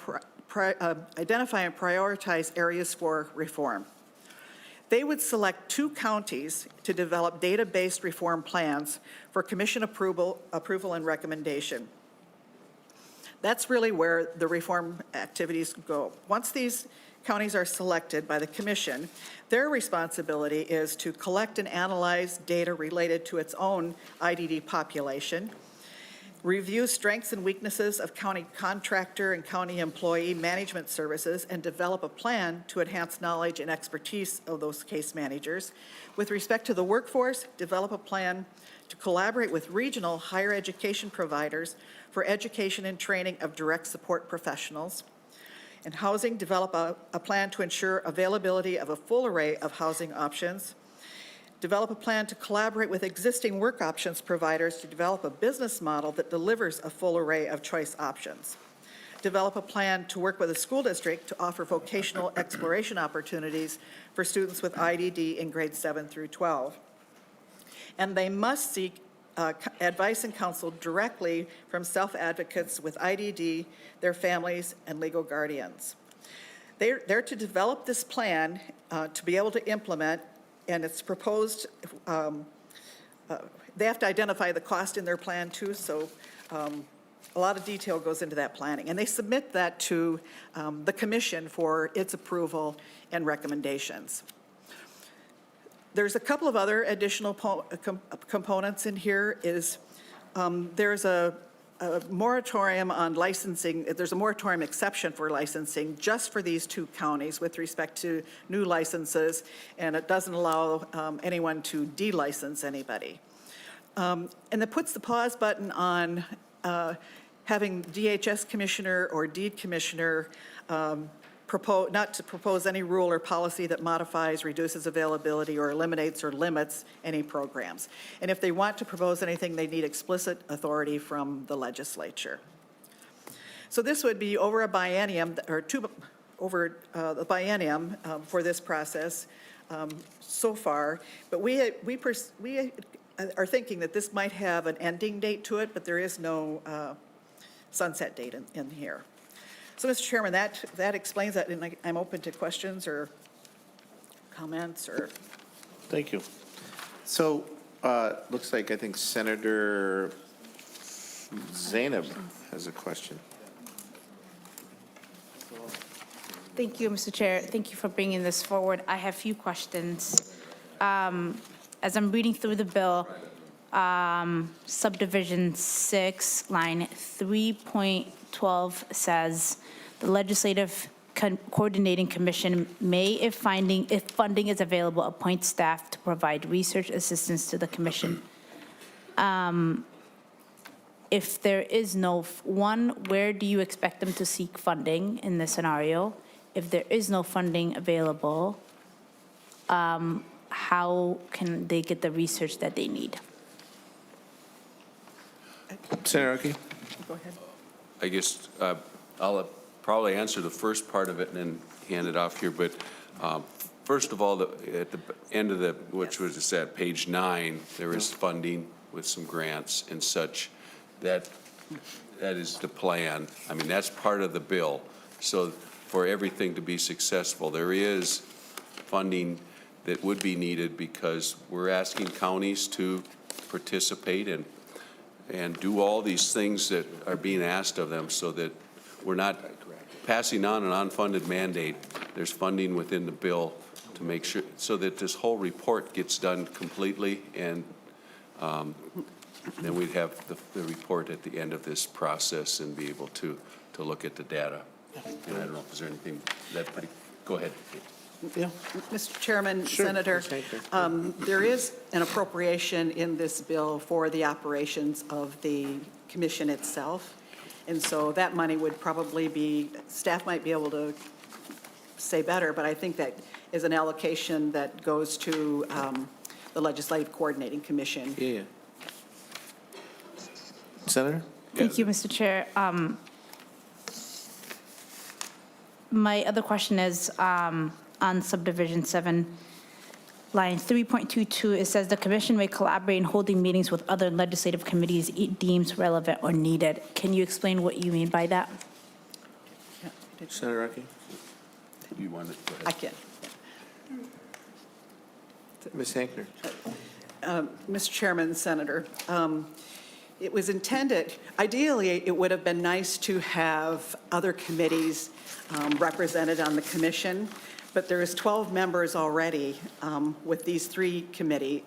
prioritize areas for reform. They would select 2 counties to develop data-based reform plans for commission approval and recommendation. That's really where the reform activities go. Once these counties are selected by the commission, their responsibility is to collect and analyze data related to its own IDD population, review strengths and weaknesses of county contractor and county employee management services, and develop a plan to enhance knowledge and expertise of those case managers. With respect to the workforce, develop a plan to collaborate with regional higher education providers for education and training of direct support professionals. In housing, develop a plan to ensure availability of a full array of housing options. Develop a plan to collaborate with existing work options providers to develop a business model that delivers a full array of choice options. Develop a plan to work with a school district to offer vocational exploration opportunities for students with IDD in grades 7 through 12. And they must seek advice and counsel directly from self-advocates with IDD, their families, and legal guardians. They're to develop this plan to be able to implement, and it's proposed, they have to identify the cost in their plan too, so a lot of detail goes into that planning. And they submit that to the commission for its approval and recommendations. There's a couple of other additional components in here. There's a moratorium on licensing. There's a moratorium exception for licensing just for these 2 counties with respect to new licenses, and it doesn't allow anyone to de-license anybody. And it puts the pause button on having DHS commissioner or deed commissioner not to propose any rule or policy that modifies, reduces availability, or eliminates or limits any programs. And if they want to propose anything, they need explicit authority from the legislature. So this would be over a biennium, or over the biennium for this process so far. But we are thinking that this might have an ending date to it, but there is no sunset date in here. So, Mr. Chairman, that explains that, and I'm open to questions or comments or. Thank you. So, looks like, I think Senator Zainab has a question. Thank you, Mr. Chair. Thank you for bringing this forward. I have a few questions. As I'm reading through the bill, subdivision 6, line 3.12 says, the Legislative Coordinating Commission may, if funding is available, appoint staff to provide research assistance to the commission. If there is no, where do you expect them to seek funding in this scenario? If there is no funding available, how can they get the research that they need? Senator Archie? Go ahead. I guess I'll probably answer the first part of it and then hand it off here. But first of all, at the end of which was just at page 9, there is funding with some grants and such. That is the plan. I mean, that's part of the bill. So for everything to be successful, there is funding that would be needed because we're asking counties to participate and do all these things that are being asked of them so that we're not passing on an unfunded mandate. There's funding within the bill to make sure, so that this whole report gets done completely, and then we'd have the report at the end of this process and be able to look at the data. And I don't know if there's anything go ahead. Yeah. Mr. Chairman, Sure. Senator, there is an appropriation in this bill for the operations of the commission itself. And so that money would probably be, staff might be able to say better, but I think that is an allocation that goes to the Legislative Coordinating Commission. Yeah. Senator? Thank you, Mr. Chair. My other question is on subdivision 7, line 3.22, it says the commission may collaborate in holding meetings with other legislative committees it deems relevant or needed. Can you explain what you mean by that? Senator Archie? You want it? Go ahead. I can. Ms. Hankner? Mr. Chairman, Senator, it was intended, ideally, it would have been nice to have other committees represented on the commission, but there is 12 members already with these 3 committee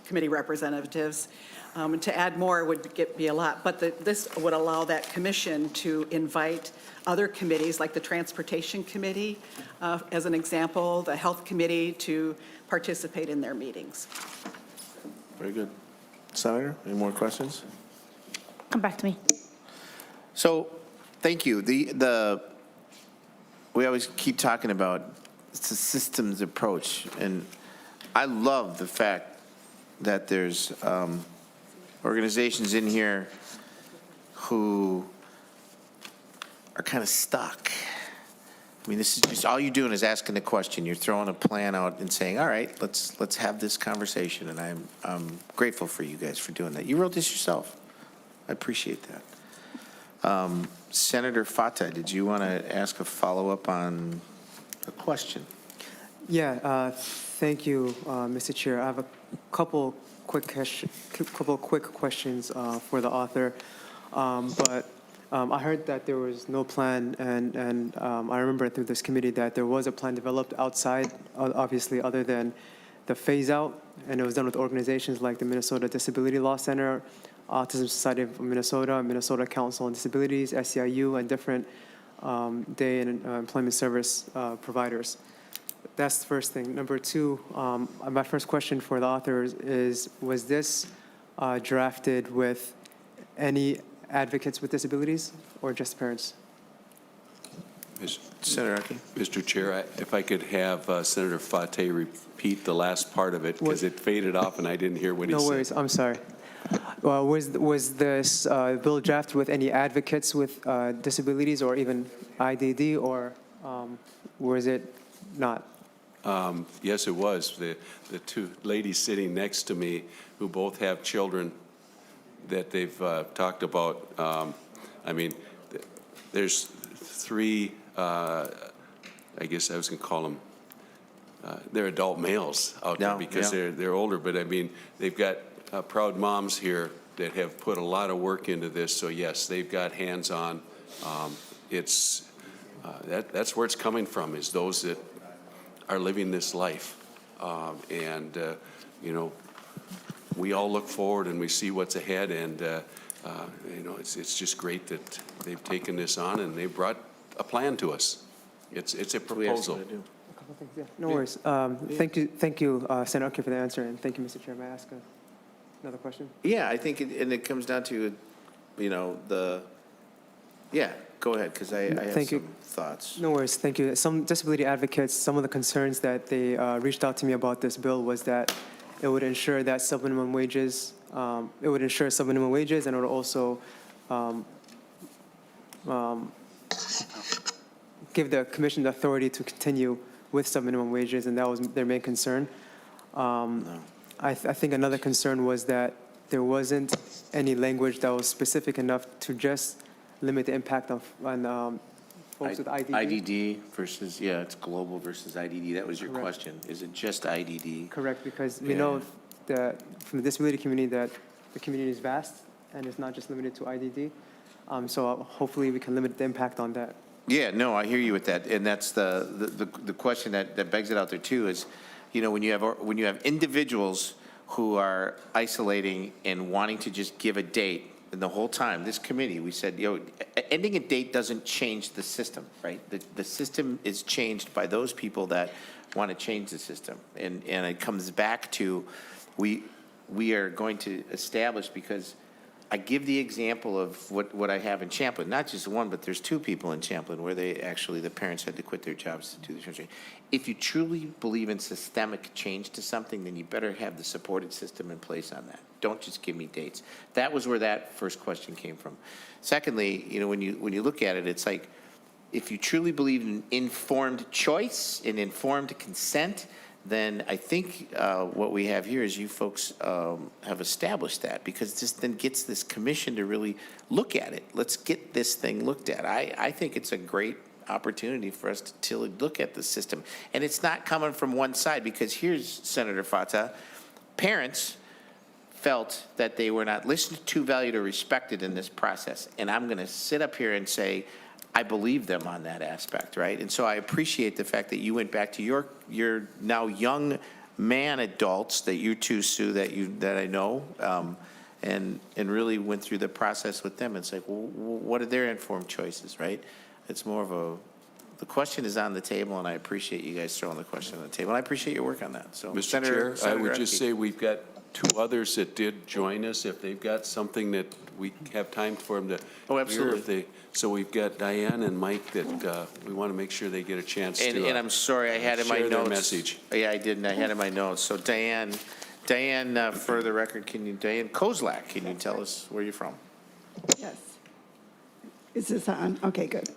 representatives. To add more would be a lot, but this would allow that commission to invite other committees, like the Transportation Committee, as an example, the Health Committee, to participate in their meetings. Very good. Senator, any more questions? Come back to me. So, thank you. We always keep talking about it's a systems approach, and I love the fact that there's organizations in here who are kind of stuck. I mean, this is just all you're doing is asking the question. You're throwing a plan out and saying, "All right, let's have this conversation." And I'm grateful for you guys for doing that. You wrote this yourself. I appreciate that. Senator Fateh, did you want to ask a follow-up on a question? Yeah, thank you, Mr. Chair. I have a couple quick questions for the author. But I heard that there was no plan, and I remember through this committee that there was a plan developed outside, obviously, other than the phase-out, and it was done with organizations like the Minnesota Disability Law Center, Autism Society of Minnesota, Minnesota Council on Disabilities, SEIU, and different day and employment service providers. That's the first thing. Number 2, my first question for the authors is, was this drafted with any advocates with disabilities or just parents? Senator Archie? Mr. Chair, if I could have Senator Fateh repeat the last part of it, because it faded off and I didn't hear what he said. No worries, I'm sorry. Was this bill drafted with any advocates with disabilities or even IDD, or was it not? Yes, it was. The 2 ladies sitting next to me who both have children that they've talked about. I mean, there's 3, I guess I was going to call them they're adult males out there No, because yeah. they're older, but I mean, they've got proud moms here that have put a lot of work into this, so yes, they've got hands-on. That's where it's coming from, is those that are living this life. You know, we all look forward and we see what's ahead, and you know, it's just great that they've taken this on and they've brought a plan to us. It's a proposal. No worries. Thank you, Senator Utke, for the answer, and thank you, Mr. Chair. May I ask another question? Yeah, I think, and it comes down to, you know, yeah, go ahead, because I have Thank you. some thoughts. No worries, thank you. Some disability advocates, some of the concerns that they reached out to me about this bill was that it would ensure that subminimum wages, and it would also give the commission the authority to continue with subminimum wages, and that was their main concern. I think another concern was that there wasn't any language that was specific enough to just limit the impact on folks with IDD. IDD versus, yeah, it's global versus IDD. That was your Correct. question. Is it just IDD? Correct, because we Yeah. know that from the disability community that the community is vast and it's not just limited to IDD. So hopefully we can limit the impact on that. Yeah, no, I hear you with that, and that's the question that begs it out there too is, you know, when you have individuals who are isolating and wanting to just give a date, and the whole time, this committee, we said, you know, ending a date doesn't change the system, right? The system is changed by those people that want to change the system, and it comes back to we are going to establish, because I give the example of what I have in Champlin, not just one, but there's two people in Champlin where the parents had to quit their jobs to do the training. If you truly believe in systemic change to something, then you better have the supported system in place on that. Don't just give me dates. That was where that first question came from. Secondly, you know, when you look at it, it's like, if you truly believe in informed choice and informed consent, then I think what we have here is you folks have established that, because this then gets this commission to really look at it. Let's get this thing looked at. I think it's a great opportunity for us to look at the system. And it's not coming from one side, because here's Senator Fateh. Parents felt that they were not listened to, valued, or respected in this process. And I'm going to sit up here and say, I believe them on that aspect, right? And so I appreciate the fact that you went back to your now young man adults that you two, Sue, that I know, and really went through the process with them. It's like, well, what are their informed choices, right? It's more of the question is on the table, and I appreciate you guys throwing the question on the table. And I appreciate your work on that. So, Mr. Chair, I would just Utke. say we've got two others that did join us. If they've got something that we have time for them to hear. Absolutely. So we've got Diane and Mike that we want to make sure they get a chance to And I'm sorry, I had in my share their notes. message. Yeah, I didn't. I had in my notes. So Diane, for the record, Diane Kozlak, can you tell us where you're from? Yes. Is this on? Okay, good.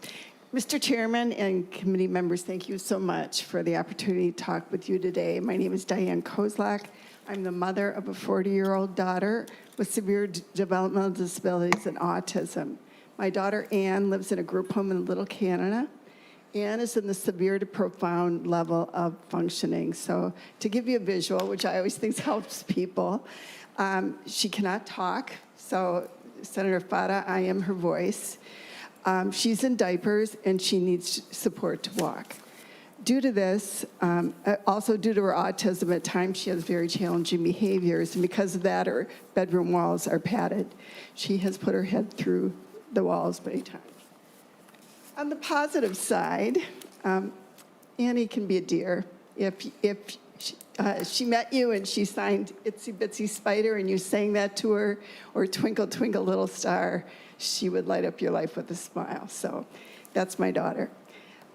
Mr. Chairman and committee members, thank you so much for the opportunity to talk with you today. My name is Diane Kozlak. I'm the mother of a 40-year-old daughter with severe developmental disabilities and autism. My daughter Ann lives in a group home in Little Canada. Ann is in the severe to profound level of functioning. So to give you a visual, which I always think helps people, she cannot talk. So Senator Fateh, I am her voice. She's in diapers and she needs support to walk. Due to this, also due to her autism, at times she has very challenging behaviors, and because of that, her bedroom walls are padded. She has put her head through the walls many times. On the positive side, Annie can be a dear. If she met you and she signed Itsy Bitsy Spider and you sang that to her, or Twinkle Twinkle Little Star, she would light up your life with a smile. So that's my daughter.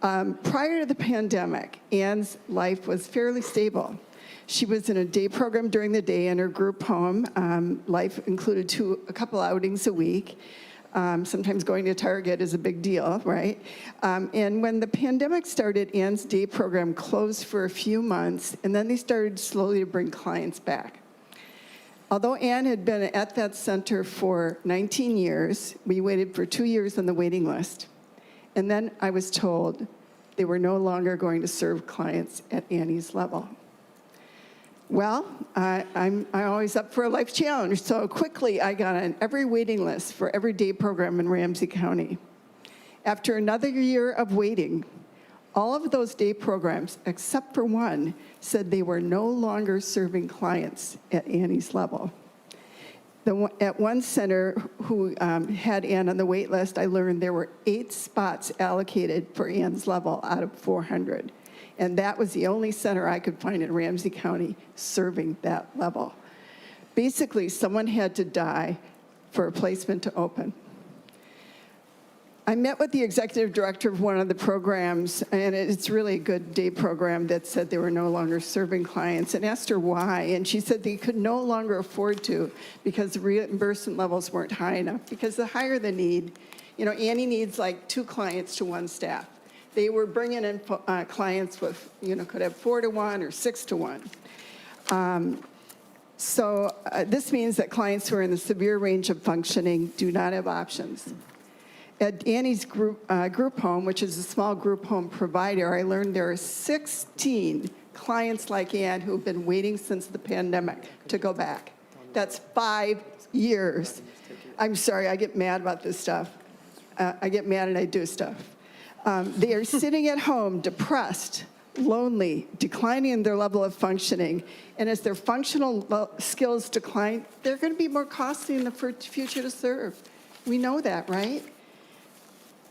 Prior to the pandemic, Ann's life was fairly stable. She was in a day program during the day in her group home. Life included a couple outings a week. Sometimes going to Target is a big deal, right? And when the pandemic started, Ann's day program closed for a few months, and then they started slowly to bring clients back. Although Ann had been at that center for 19 years, we waited for 2 years on the waiting list. And then I was told, they were no longer going to serve clients at Annie's level. Well, I'm always up for a life challenge, so quickly I got on every waiting list for every day program in Ramsey County. After another year of waiting, all of those day programs, except for one, said they were no longer serving clients at Annie's level. At one center who had Ann on the wait list, I learned there were 8 spots allocated for Ann's level out of 400. And that was the only center I could find in Ramsey County serving that level. Basically, someone had to die for a placement to open. I met with the executive director of one of the programs, and it's really a good day program that said they were no longer serving clients, and asked her why. And she said they could no longer afford to because the reimbursement levels weren't high enough. Because the higher the need, Annie needs like 2 clients to 1 staff. They were bringing in clients with, could have 4 to 1 or 6 to 1. So this means that clients who are in the severe range of functioning do not have options. At Annie's group home, which is a small group home provider, I learned there are 16 clients like Ann who have been waiting since the pandemic to go back. That's 5 years. I'm sorry, I get mad about this stuff. I get mad and I do stuff. They are sitting at home, depressed, lonely, declining in their level of functioning, and as their functional skills decline, they're going to be more costly in the future to serve. We know that, right?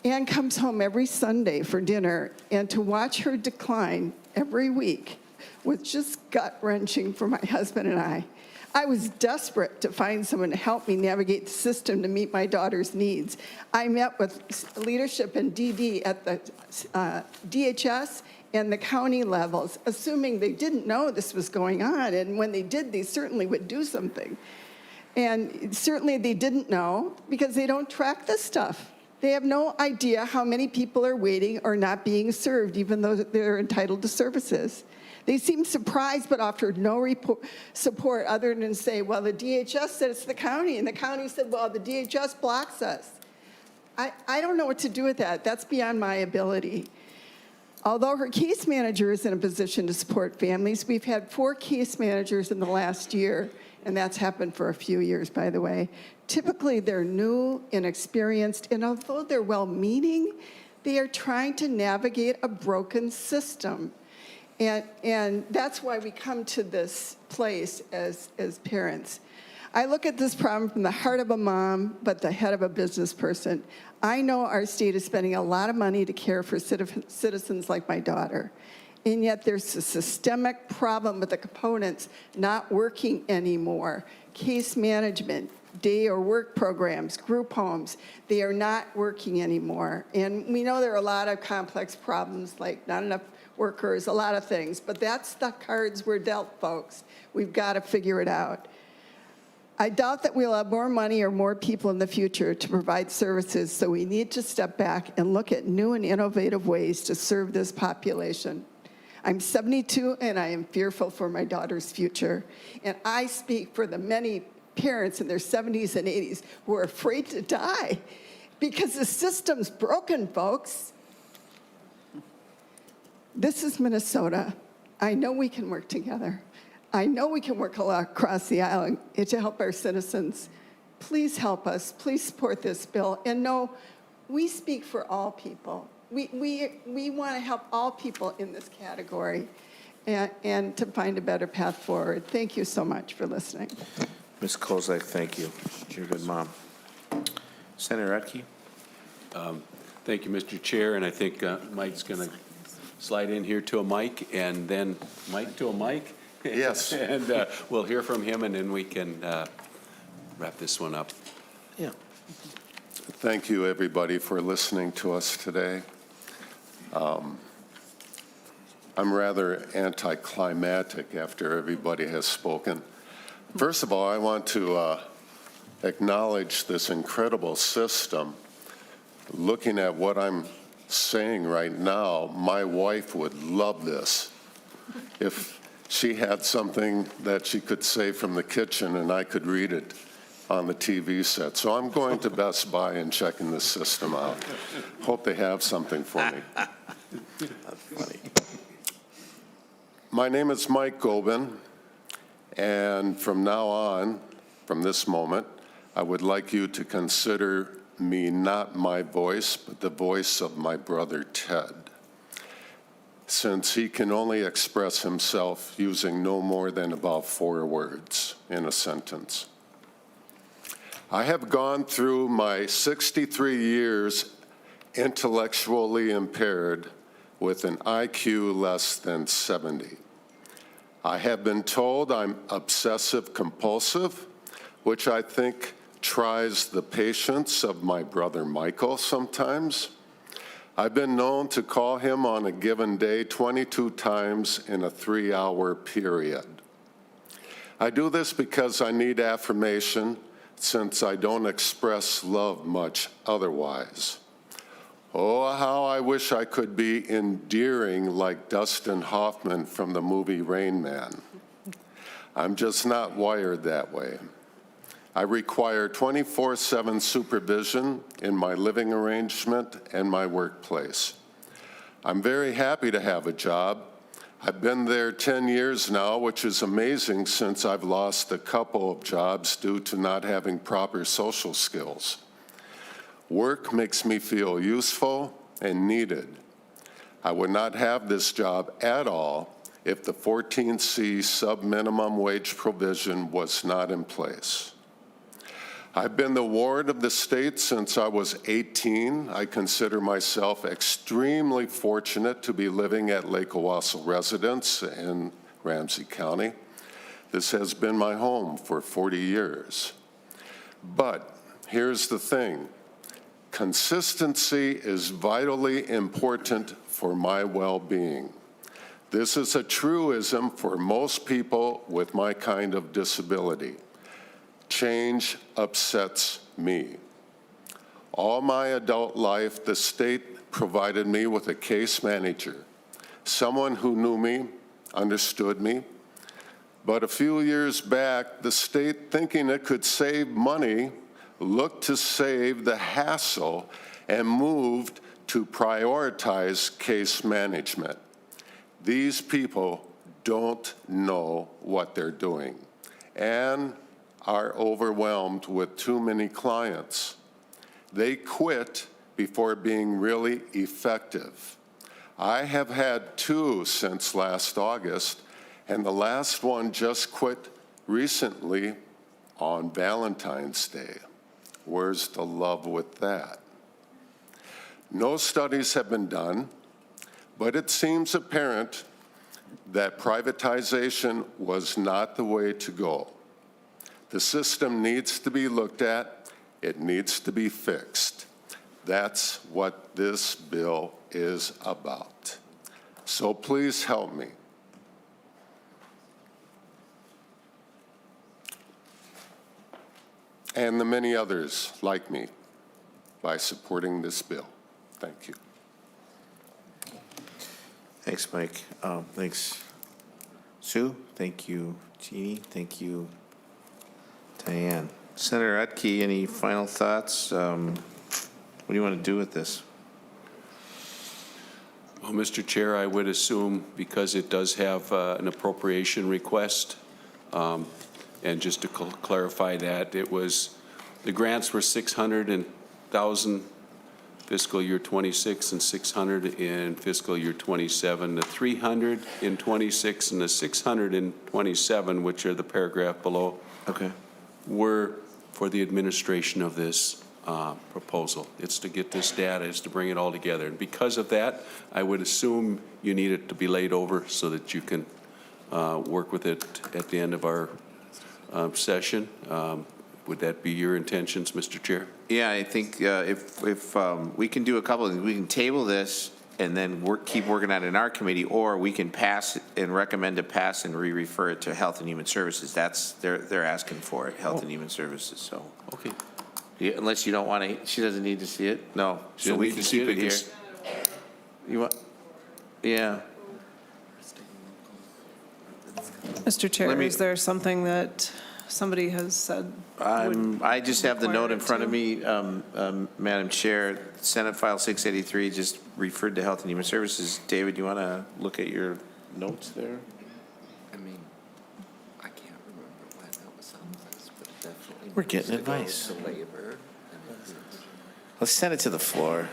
Ann comes home every Sunday for dinner, and to watch her decline every week was just gut-wrenching for my husband and I. I was desperate to find someone to help me navigate the system to meet my daughter's needs. I met with leadership and DD at the DHS and the county levels, assuming they didn't know this was going on, and when they did, they certainly would do something. And certainly they didn't know because they don't track this stuff. They have no idea how many people are waiting or not being served, even though they're entitled to services. They seemed surprised but offered no support other than say, well, the DHS said it's the county, and the county said, well, the DHS blocks us. I don't know what to do with that. That's beyond my ability. Although her case manager is in a position to support families, we've had 4 case managers in the last year, and that's happened for a few years, by the way. Typically, they're new, inexperienced, and although they're well-meaning, they are trying to navigate a broken system. And that's why we come to this place as parents. I look at this problem from the heart of a mom, but the head of a business person. I know our state is spending a lot of money to care for citizens like my daughter. And yet there's a systemic problem with the components not working anymore. Case management, day or work programs, group homes, they are not working anymore. And we know there are a lot of complex problems like not enough workers, a lot of things, but that's the cards we're dealt, folks. We've got to figure it out. I doubt that we'll have more money or more people in the future to provide services, so we need to step back and look at new and innovative ways to serve this population. I'm 72 and I am fearful for my daughter's future. And I speak for the many parents in their 70s and 80s who are afraid to die because the system's broken, folks. This is Minnesota. I know we can work together. I know we can work across the aisle to help our citizens. Please help us. Please support this bill. And no, we speak for all people. We want to help all people in this category and to find a better path forward. Thank you so much for listening. Ms. Kozak, thank you. You're a good mom. Senator Utke. Thank you, Mr. Chair, and I think Mike's going to slide in here to a mic, and then Mike to a mic. Yes. And we'll hear from him, and then we can wrap this one up. Yeah. Thank you, everybody, for listening to us today. I'm rather anticlimactic after everybody has spoken. First of all, I want to acknowledge this incredible system. Looking at what I'm saying right now, my wife would love this. If she had something that she could say from the kitchen and I could read it on the TV set. So I'm going to Best Buy and checking this system out. Hope they have something for me. That's funny. My name is Mike Gobin, and from now on, from this moment, I would like you to consider me not my voice, but the voice of my brother Ted, since he can only express himself using no more than about 4 words in a sentence. I have gone through my 63 years intellectually impaired with an IQ less than 70. I have been told I'm obsessive compulsive, which I think tries the patience of my brother Michael sometimes. I've been known to call him on a given day 22 times in a 3-hour period. I do this because I need affirmation, since I don't express love much otherwise. Oh, how I wish I could be endearing like Dustin Hoffman from the movie Rain Man. I'm just not wired that way. I require 24/7 supervision in my living arrangement and my workplace. I'm very happy to have a job. I've been there 10 years now, which is amazing since I've lost a couple of jobs due to not having proper social skills. Work makes me feel useful and needed. I would not have this job at all if the 14C sub-minimum wage provision was not in place. I've been the ward of the state since I was 18. I consider myself extremely fortunate to be living at Lake Owasso Residence in Ramsey County. This has been my home for 40 years. But here's the thing. Consistency is vitally important for my well-being. This is a truism for most people with my kind of disability. Change upsets me. All my adult life, the state provided me with a case manager, someone who knew me, understood me. But a few years back, the state, thinking it could save money, looked to save the hassle and moved to prioritize case management. These people don't know what they're doing and are overwhelmed with too many clients. They quit before being really effective. I have had 2 since last August, and the last one just quit recently on Valentine's Day. Where's the love with that? No studies have been done, but it seems apparent that privatization was not the way to go. The system needs to be looked at. It needs to be fixed. That's what this bill is about. So please help me. And the many others like me by supporting this bill. Thank you. Thanks, Mike. Thanks, Sue. Thank you, Jeannie. Thank you, Diane. Senator Utke, any final thoughts? What do you want to do with this? Well, Mr. Chair, I would assume because it does have an appropriation request, and just to clarify that, it was, the grants were $600,000 fiscal year 26 and 600 in fiscal year 27. The 300 in 26 and the 600 in 27, which are the paragraph below, okay, were for the administration of this proposal. It's to get this data, it's to bring it all together. And because of that, I would assume you need it to be laid over so that you can work with it at the end of our session. Would that be your intentions, Mr. Chair? Yeah, I think if we can do a couple of things, we can table this and then keep working on it in our committee, or we can pass it and recommend to pass and re-refer it to Health and Human Services. That's they're asking for it, Health and Human Services. So okay, yeah, unless you don't want to, she doesn't need to see it. No, so we can keep it here. You want? Yeah. Mr. Chair, is there something that somebody has said. I just have the note in front of require me, Madam Chair, Senate File 683 just referred to Health and Human Services. David, you want to look at your notes there? I mean, I can't remember when that was on the list, but definitely. We're getting needs to go advice. to labor. Let's send it to the floor.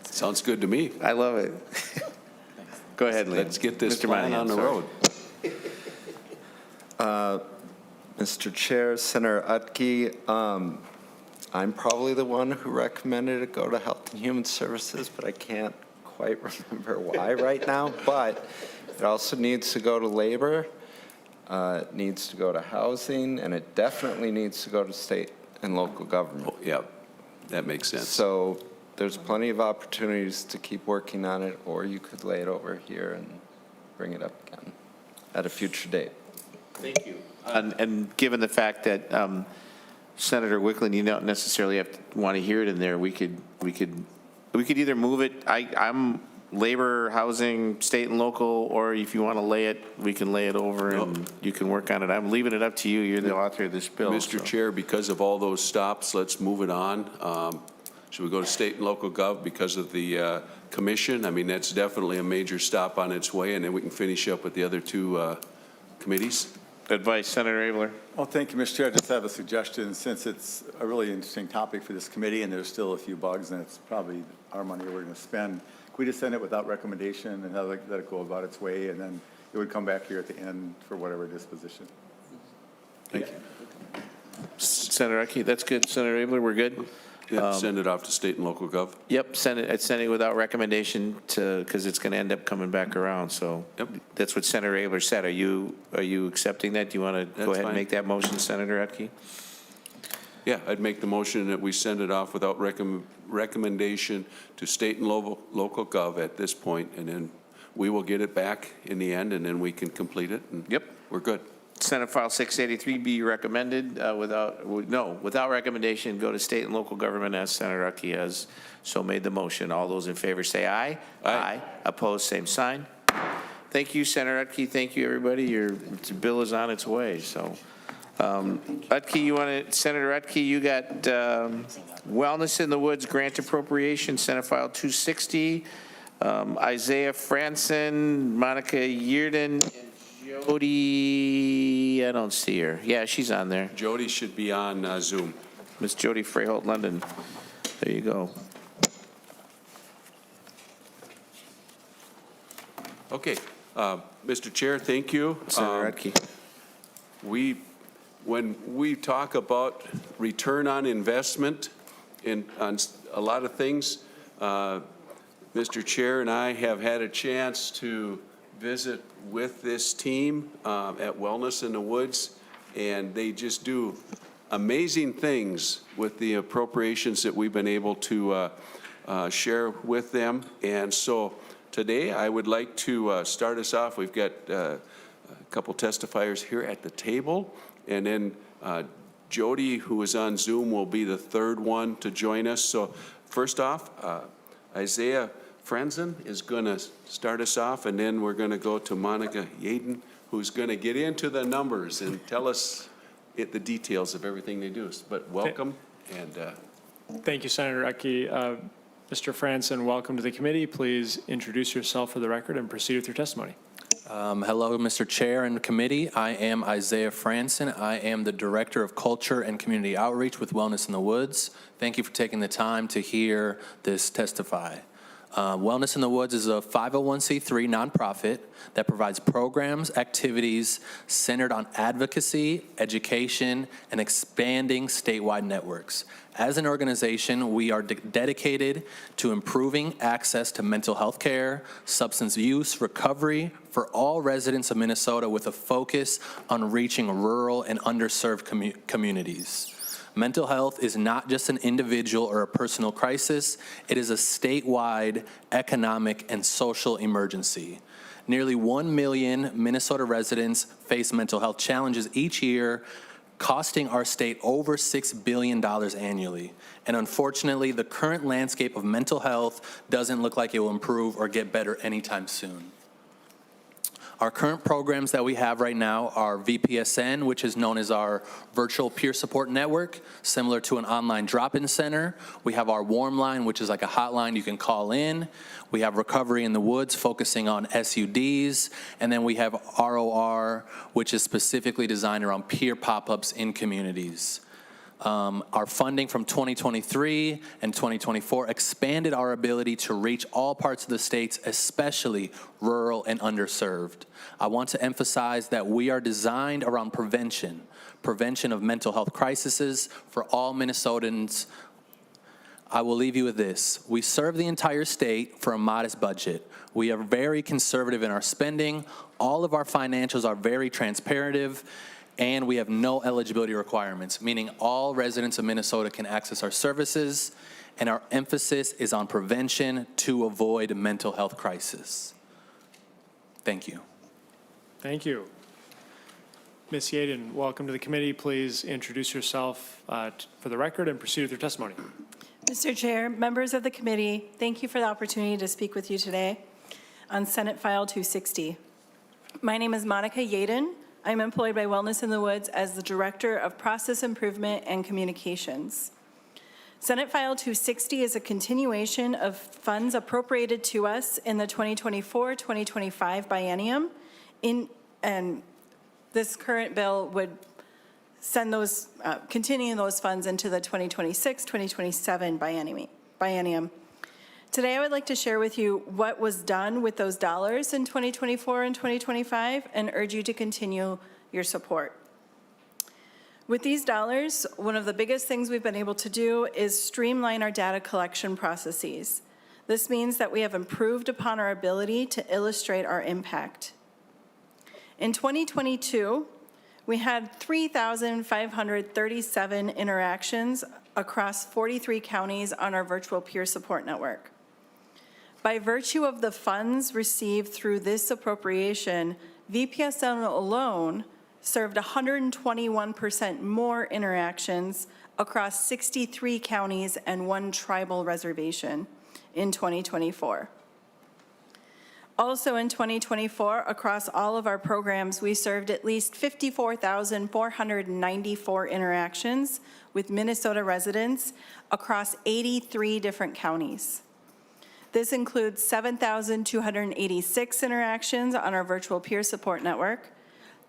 Sounds good to me. I love it. Go ahead, Liam. Let's get this Mr. plan Monahan, on the sorry. road. Mr. Chair, Senator Utke, I'm probably the one who recommended it go to Health and Human Services, but I can't quite remember why right now. But it also needs to go to labor, it needs to go to housing, and it definitely needs to go to state and local government. Yeah, that makes sense. So there's plenty of opportunities to keep working on it, or you could lay it over here and bring it up again at a future date. Thank you. And given the fact that Senator Wickland, you don't necessarily have to want to hear it in there, we could either move it. I'm labor, housing, state and local, or if you want to lay it, we can lay it over and you can work on it. I'm leaving it up to you. You're the author of this bill. Mr. Chair, because of all those stops, let's move it on. Should we go to state and local gov because of the commission? I mean, that's definitely a major stop on its way, and then we can finish up with the other two committees. Advice, Senator Abeler. Well, thank you, Mr. Chair. I just have a suggestion. Since it's a really interesting topic for this committee and there's still a few bugs and it's probably our money we're going to spend, could we just send it without recommendation and let it go about its way, and then it would come back here at the end for whatever disposition? Thank you. Senator Ecke, that's good. Senator Abeler, we're good? Yeah, send it off to state and local gov. Yep, send it without recommendation because it's going to end up coming back around. So that's what Senator Abeler said. Are you accepting that? Do you want to go ahead and make that motion, Senator Utke? Yeah, I'd make the motion that we send it off without recommendation to state and local gov at this point, and then we will get it back in the end, and then we can complete it. And we're good. Senate File 683 be recommended without recommendation, go to state and local government as Senator Utke has so made the motion. All those in favor say aye. Aye. Opposed, same sign. Thank you, Senator Utke. Thank you, everybody. Your bill is on its way. So, Utke, Senator Utke, you got Wellness in the Woods grant appropriation, Senate File 260. Isaiah Franson, Monica Yearden, Jody, I don't see her. Yeah, she's on there. Jody should be on Zoom. Miss Jody Freyholt, London. There you go. Okay, Mr. Chair, thank you. Senator Utke. When we talk about return on investment on a lot of things, Mr. Chair and I have had a chance to visit with this team at Wellness in the Woods, and they just do amazing things with the appropriations that we've been able to share with them. And so today I would like to start us off. We've got a couple testifiers here at the table, and then Jody, who is on Zoom, will be the third one to join us. So first off, Isaiah Franzen is going to start us off, and then we're going to go to Monica Yaden, who's going to get into the numbers and tell us the details of everything they do. But welcome. And thank you, Senator Utke. Mr. Franson, welcome to the committee. Please introduce yourself for the record and proceed with your testimony. Hello, Mr. Chair and committee. I am Isaiah Franson. I am the Director of Culture and Community Outreach with Wellness in the Woods. Thank you for taking the time to hear this testify. Wellness in the Woods is a 501c3 nonprofit that provides programs, activities centered on advocacy, education, and expanding statewide networks. As an organization, we are dedicated to improving access to mental health care, substance use, recovery for all residents of Minnesota with a focus on reaching rural and underserved communities. Mental health is not just an individual or a personal crisis, it is a statewide economic and social emergency. Nearly 1 million Minnesota residents face mental health challenges each year, costing our state over $6 billion annually. And unfortunately, the current landscape of mental health doesn't look like it will improve or get better anytime soon. Our current programs that we have right now are VPSN, which is known as our virtual peer support network, similar to an online drop-in center. We have our Warm Line, which is like a hotline you can call in. We have Recovery in the Woods, focusing on SUDs. And then we have ROR, which is specifically designed around peer pop-ups in communities. Our funding from 2023 and 2024 expanded our ability to reach all parts of the states, especially rural and underserved. I want to emphasize that we are designed around prevention of mental health crises for all Minnesotans. I will leave you with this. We serve the entire state for a modest budget. We are very conservative in our spending. All of our financials are very transparent, and we have no eligibility requirements, meaning all residents of Minnesota can access our services, and our emphasis is on prevention to avoid mental health crisis. Thank you. Thank you. Ms. Yaden, welcome to the committee. Please introduce yourself for the record and proceed with your testimony. Mr. Chair, members of the committee, thank you for the opportunity to speak with you today on Senate File 260. My name is Monica Yaden. I'm employed by Wellness in the Woods as the Director of Process Improvement and Communications. Senate File 260 is a continuation of funds appropriated to us in the 2024-2025 biennium, and this current bill would send those, continuing those funds into the 2026-2027 biennium. Today, I would like to share with you what was done with those dollars in 2024 and 2025 and urge you to continue your support. With these dollars, one of the biggest things we've been able to do is streamline our data collection processes. This means that we have improved upon our ability to illustrate our impact. In 2022, we had 3,537 interactions across 43 counties on our virtual peer support network. By virtue of the funds received through this appropriation, VPSN alone served 121% more interactions across 63 counties and 1 tribal reservation in 2024. Also in 2024, across all of our programs, we served at least 54,494 interactions with Minnesota residents across 83 different counties. This includes 7,286 interactions on our virtual peer support network,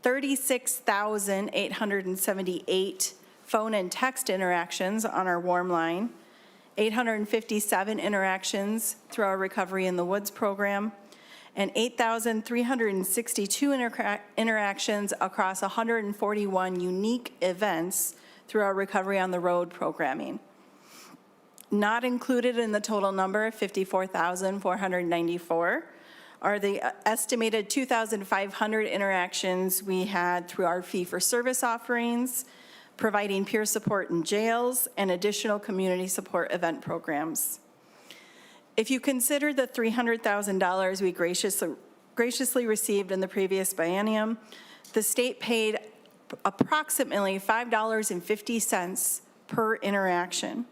36,878 phone and text interactions on our Warm Line, 857 interactions through our Recovery in the Woods program, and 8,362 interactions across 141 unique events through our Recovery on the Road programming. Not included in the total number of 54,494 are the estimated 2,500 interactions we had through our fee-for-service offerings, providing peer support in jails, and additional community support event programs. If you consider the $300,000 we graciously received in the previous biennium, the state paid approximately $5.50 per interaction.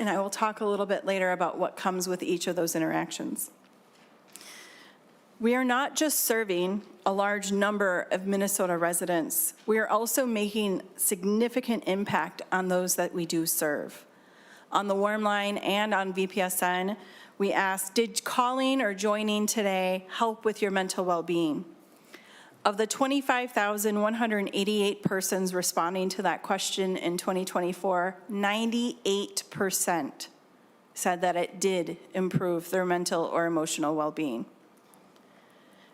And I will talk a little bit later about what comes with each of those interactions. We are not just serving a large number of Minnesota residents, we are also making significant impact on those that we do serve. On the Warm Line and on VPSN, we asked, did calling or joining today help with your mental well-being? Of the 25,188 persons responding to that question in 2024, 98% said that it did improve their mental or emotional well-being.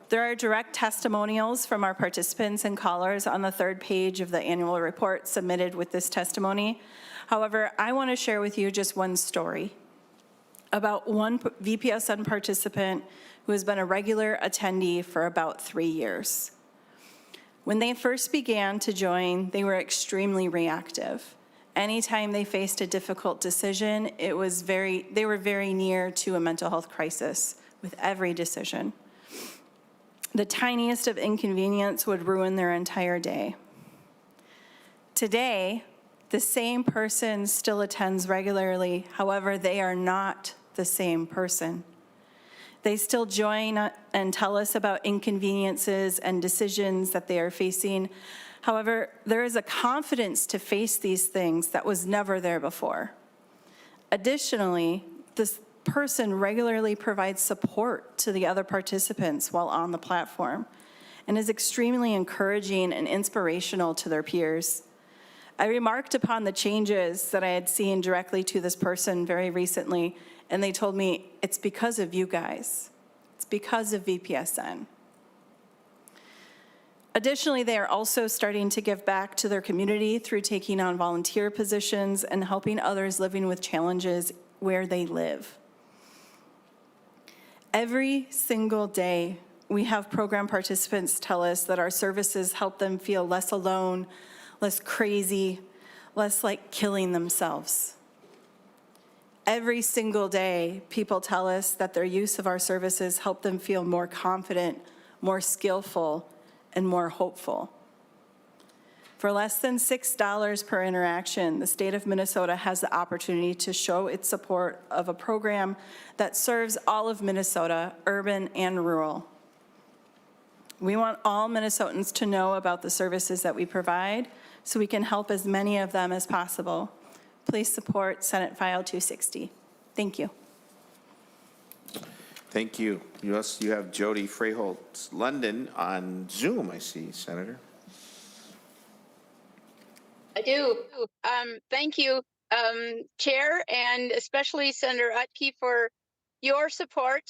There are direct testimonials from our participants and callers on the 3rd page of the annual report submitted with this testimony. However, I want to share with you just one story about one VPSN participant who has been a regular attendee for about 3 years. When they first began to join, they were extremely reactive. Anytime they faced a difficult decision, they were very near to a mental health crisis with every decision. The tiniest of inconvenience would ruin their entire day. Today, the same person still attends regularly, however, they are not the same person. They still join and tell us about inconveniences and decisions that they are facing. However, there is a confidence to face these things that was never there before. Additionally, this person regularly provides support to the other participants while on the platform and is extremely encouraging and inspirational to their peers. I remarked upon the changes that I had seen directly to this person very recently, and they told me, it's because of you guys. It's because of VPSN. Additionally, they are also starting to give back to their community through taking on volunteer positions and helping others living with challenges where they live. Every single day, we have program participants tell us that our services help them feel less alone, less crazy, less like killing themselves. Every single day, people tell us that their use of our services help them feel more confident, more skillful, and more hopeful. For less than $6 per interaction, the state of Minnesota has the opportunity to show its support of a program that serves all of Minnesota, urban and rural. We want all Minnesotans to know about the services that we provide so we can help as many of them as possible. Please support Senate File 260. Thank you. Thank you. You have Jody Freyholtz London on Zoom, I see, Senator. I do. Thank you, Chair, and especially Senator Utke for your support.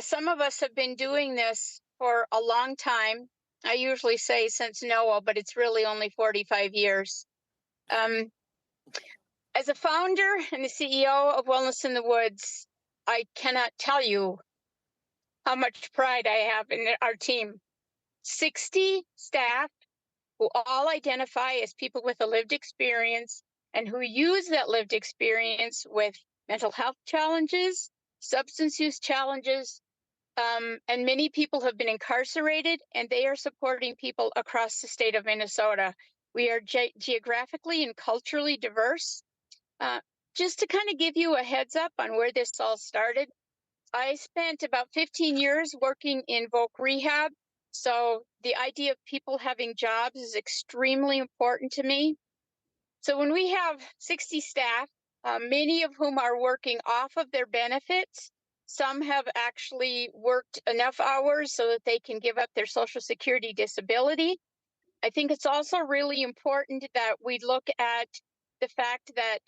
Some of us have been doing this for a long time. I usually say since NOAA, but it's really only 45 years. As a founder and the CEO of Wellness in the Woods, I cannot tell you how much pride I have in our team. 60 staff who all identify as people with a lived experience and who use that lived experience with mental health challenges, substance use challenges, and many people have been incarcerated, and they are supporting people across the state of Minnesota. We are geographically and culturally diverse. Just to kind of give you a heads up on where this all started, I spent about 15 years working in voc rehab. So the idea of people having jobs is extremely important to me. So when we have 60 staff, many of whom are working off of their benefits, some have actually worked enough hours so that they can give up their Social Security disability. I think it's also really important that we look at the fact that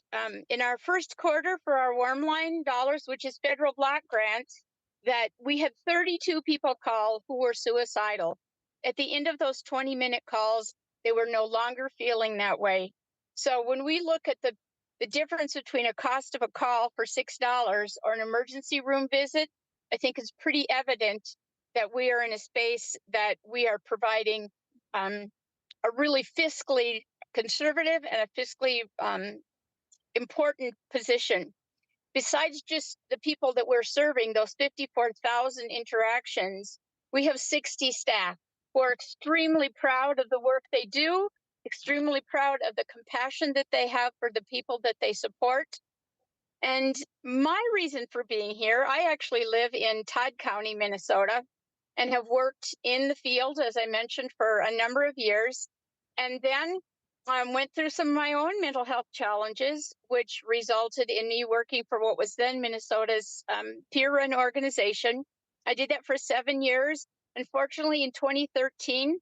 in our first quarter for our warm line dollars, which is federal block grants, that we had 32 people call who were suicidal. At the end of those 20-minute calls, they were no longer feeling that way. So when we look at the difference between a cost of a call for $6 or an emergency room visit, I think it's pretty evident that we are in a space that we are providing a really fiscally conservative and a fiscally important position. Besides just the people that we're serving, those 54,000 interactions, we have 60 staff who are extremely proud of the work they do, extremely proud of the compassion that they have for the people that they support. And my reason for being here, I actually live in Todd County, Minnesota, and have worked in the field, as I mentioned, for a number of years. And then went through some of my own mental health challenges, which resulted in me working for what was then Minnesota's peer-run organization. I did that for 7 years. Unfortunately, in 2013,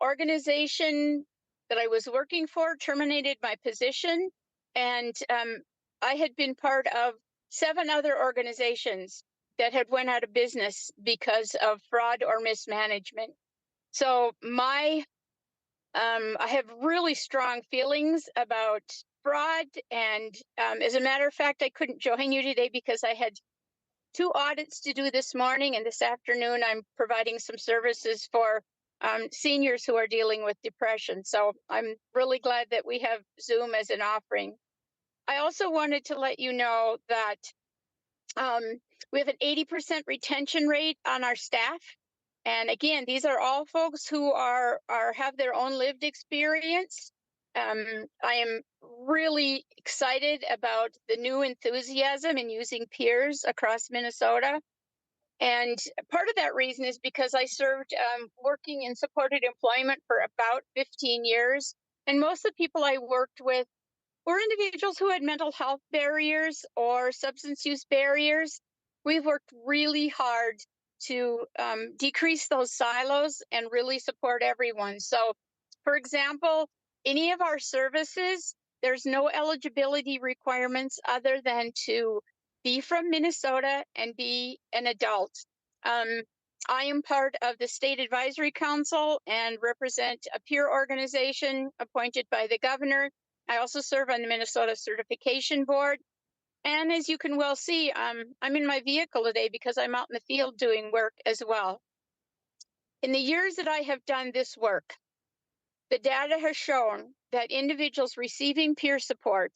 organization that I was working for terminated my position, and I had been part of 7 other organizations that had went out of business because of fraud or mismanagement. So I have really strong feelings about fraud, and as a matter of fact, I couldn't join you today because I had 2 audits to do this morning, and this afternoon I'm providing some services for seniors who are dealing with depression. So I'm really glad that we have Zoom as an offering. I also wanted to let you know that we have an 80% retention rate on our staff. And again, these are all folks who have their own lived experience. I am really excited about the new enthusiasm in using peers across Minnesota. And part of that reason is because I served working in supported employment for about 15 years. And most of the people I worked with were individuals who had mental health barriers or substance use barriers. We've worked really hard to decrease those silos and really support everyone. So, for example, any of our services, there's no eligibility requirements other than to be from Minnesota and be an adult. I am part of the State Advisory Council and represent a peer organization appointed by the governor. I also serve on the Minnesota Certification Board. And as you can well see, I'm in my vehicle today because I'm out in the field doing work as well. In the years that I have done this work, the data has shown that individuals receiving peer support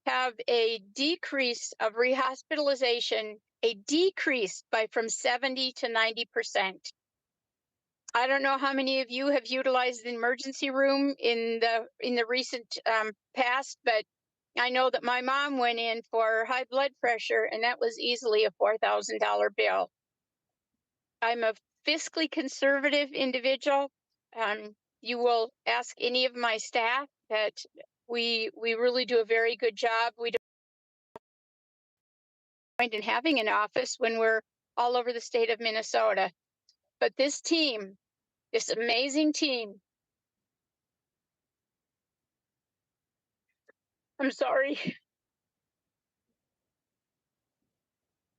have a decrease of rehospitalization, a decrease by from 70 to 90%. I don't know how many of you have utilized the emergency room in the recent past, but I know that my mom went in for high blood pressure, and that was easily a $4,000 bill. I'm a fiscally conservative individual. You will ask any of my staff that we really do a very good job. We don't mind in having an office when we're all over the state of Minnesota. But this team, this amazing team, I'm sorry,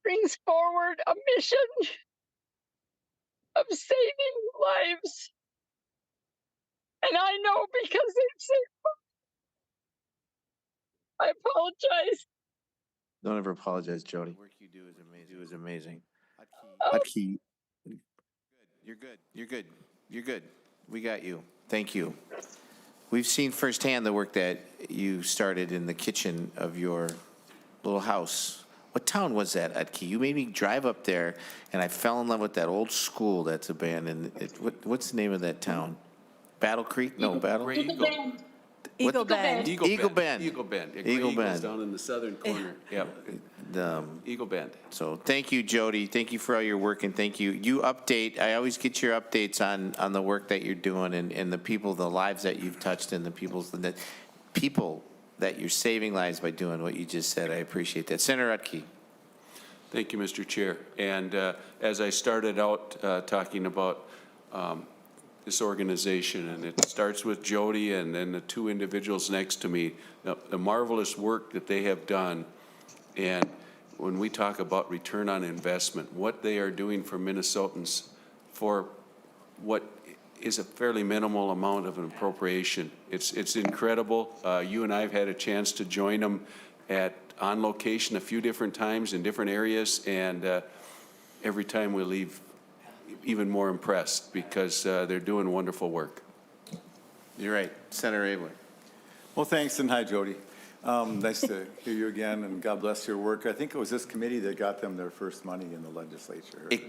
brings forward a mission of saving lives. And I know because they've saved. I apologize. Don't ever apologize, Jody. The work you do is amazing. Oh. Utke, you're good. You're good. You're good. We got you. Thank you. We've seen firsthand the work that you started in the kitchen of your little house. What town was that, Utke? You made me drive up there, and I fell in love with that old school that's abandoned. What's the name of that town? Battle Creek? No, Battle? Eagle Bend. Eagle Bend. Eagle Bend. Eagle Bend. Eagle Bend. Down in the southern corner. Yep. Eagle Bend. So thank you, Jody. Thank you for all your work, and thank you. You update, I always get your updates on the work that you're doing and the people, the lives that you've touched and the people that you're saving lives by doing what you just said. I appreciate that. Senator Utke. Thank you, Mr. Chair. And as I started out talking about this organization, and it starts with Jody and then the two individuals next to me, the marvelous work that they have done. And when we talk about return on investment, what they are doing for Minnesotans for what is a fairly minimal amount of an appropriation. It's incredible. You and I have had a chance to join them on location a few different times in different areas, and every time we leave even more impressed because they're doing wonderful work. You're right. Senator Abeler. Well, thanks, and hi, Jody. Nice to hear you again, and God bless your work. I think it was this committee that got them their first money in the legislature. It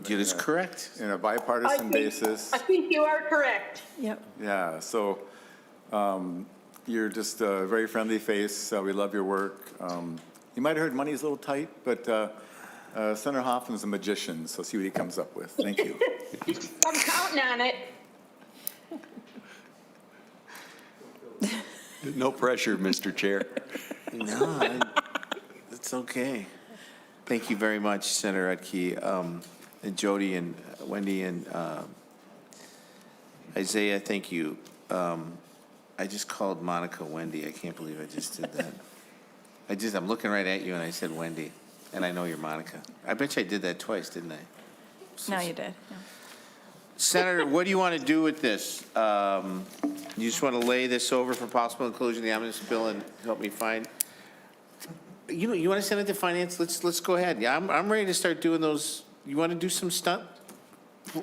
is correct. In a bipartisan basis. I think you are correct. Yep. Yeah, so you're just a very friendly face. We love your work. You might have heard money's a little tight, but Senator Hoffman's a magician, so see what he comes up with. Thank you. I'm counting on it. No pressure, Mr. Chair. No, it's okay. Thank you very much, Senator Utke, and Jody and Wendy and Isaiah. Thank you. I just called Monica Wendy. I can't believe I just did that. I'm looking right at you and I said Wendy, and I know you're Monica. I bet you I did that twice, didn't I? No, you did. No. Senator, what do you want to do with this? You just want to lay this over for possible inclusion in the omnibus bill and help me find? You know, you want to send it to finance? Let's go ahead. Yeah, I'm ready to start doing those. You want to do some stunt?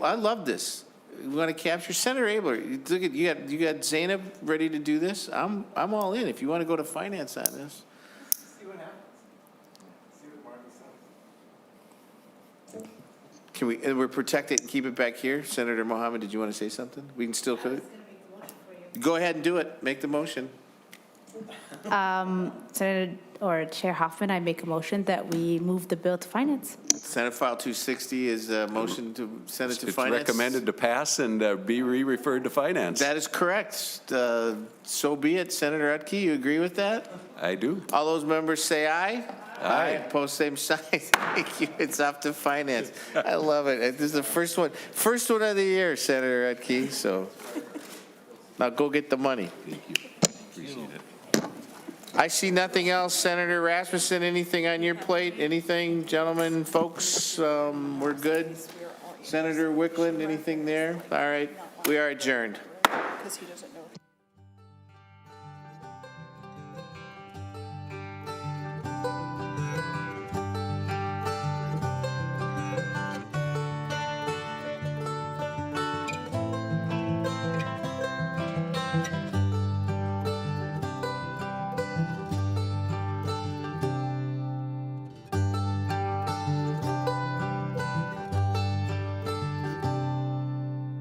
I love this. You want to capture Senator Abeler? Look at you got Zainab ready to do this. I'm all in. If you want to go to finance on this. See what happens. See what Martin says. Can we protect it and keep it back here? Senator Mohammed, did you want to say something? We can still put it. Go ahead and do it. Make the motion. Senator or Chair Hoffman, I make a motion that we move the bill to finance. Senate File 260 is a motion to send it to It's finance. recommended to pass and be re-referred to finance. That is correct. So be it. Senator Utke, you agree with that? I do. All those members say aye. Aye. Post same sign. Thank you. It's off to finance. I love it. This is the first one of the year, Senator Utke. So now go get the money. Thank you. Appreciate it. I see nothing else. Senator Rasmussen, anything on your plate? Anything, gentlemen, folks? We're good. Senator Wickland, anything there? All right. We are adjourned. Because he doesn't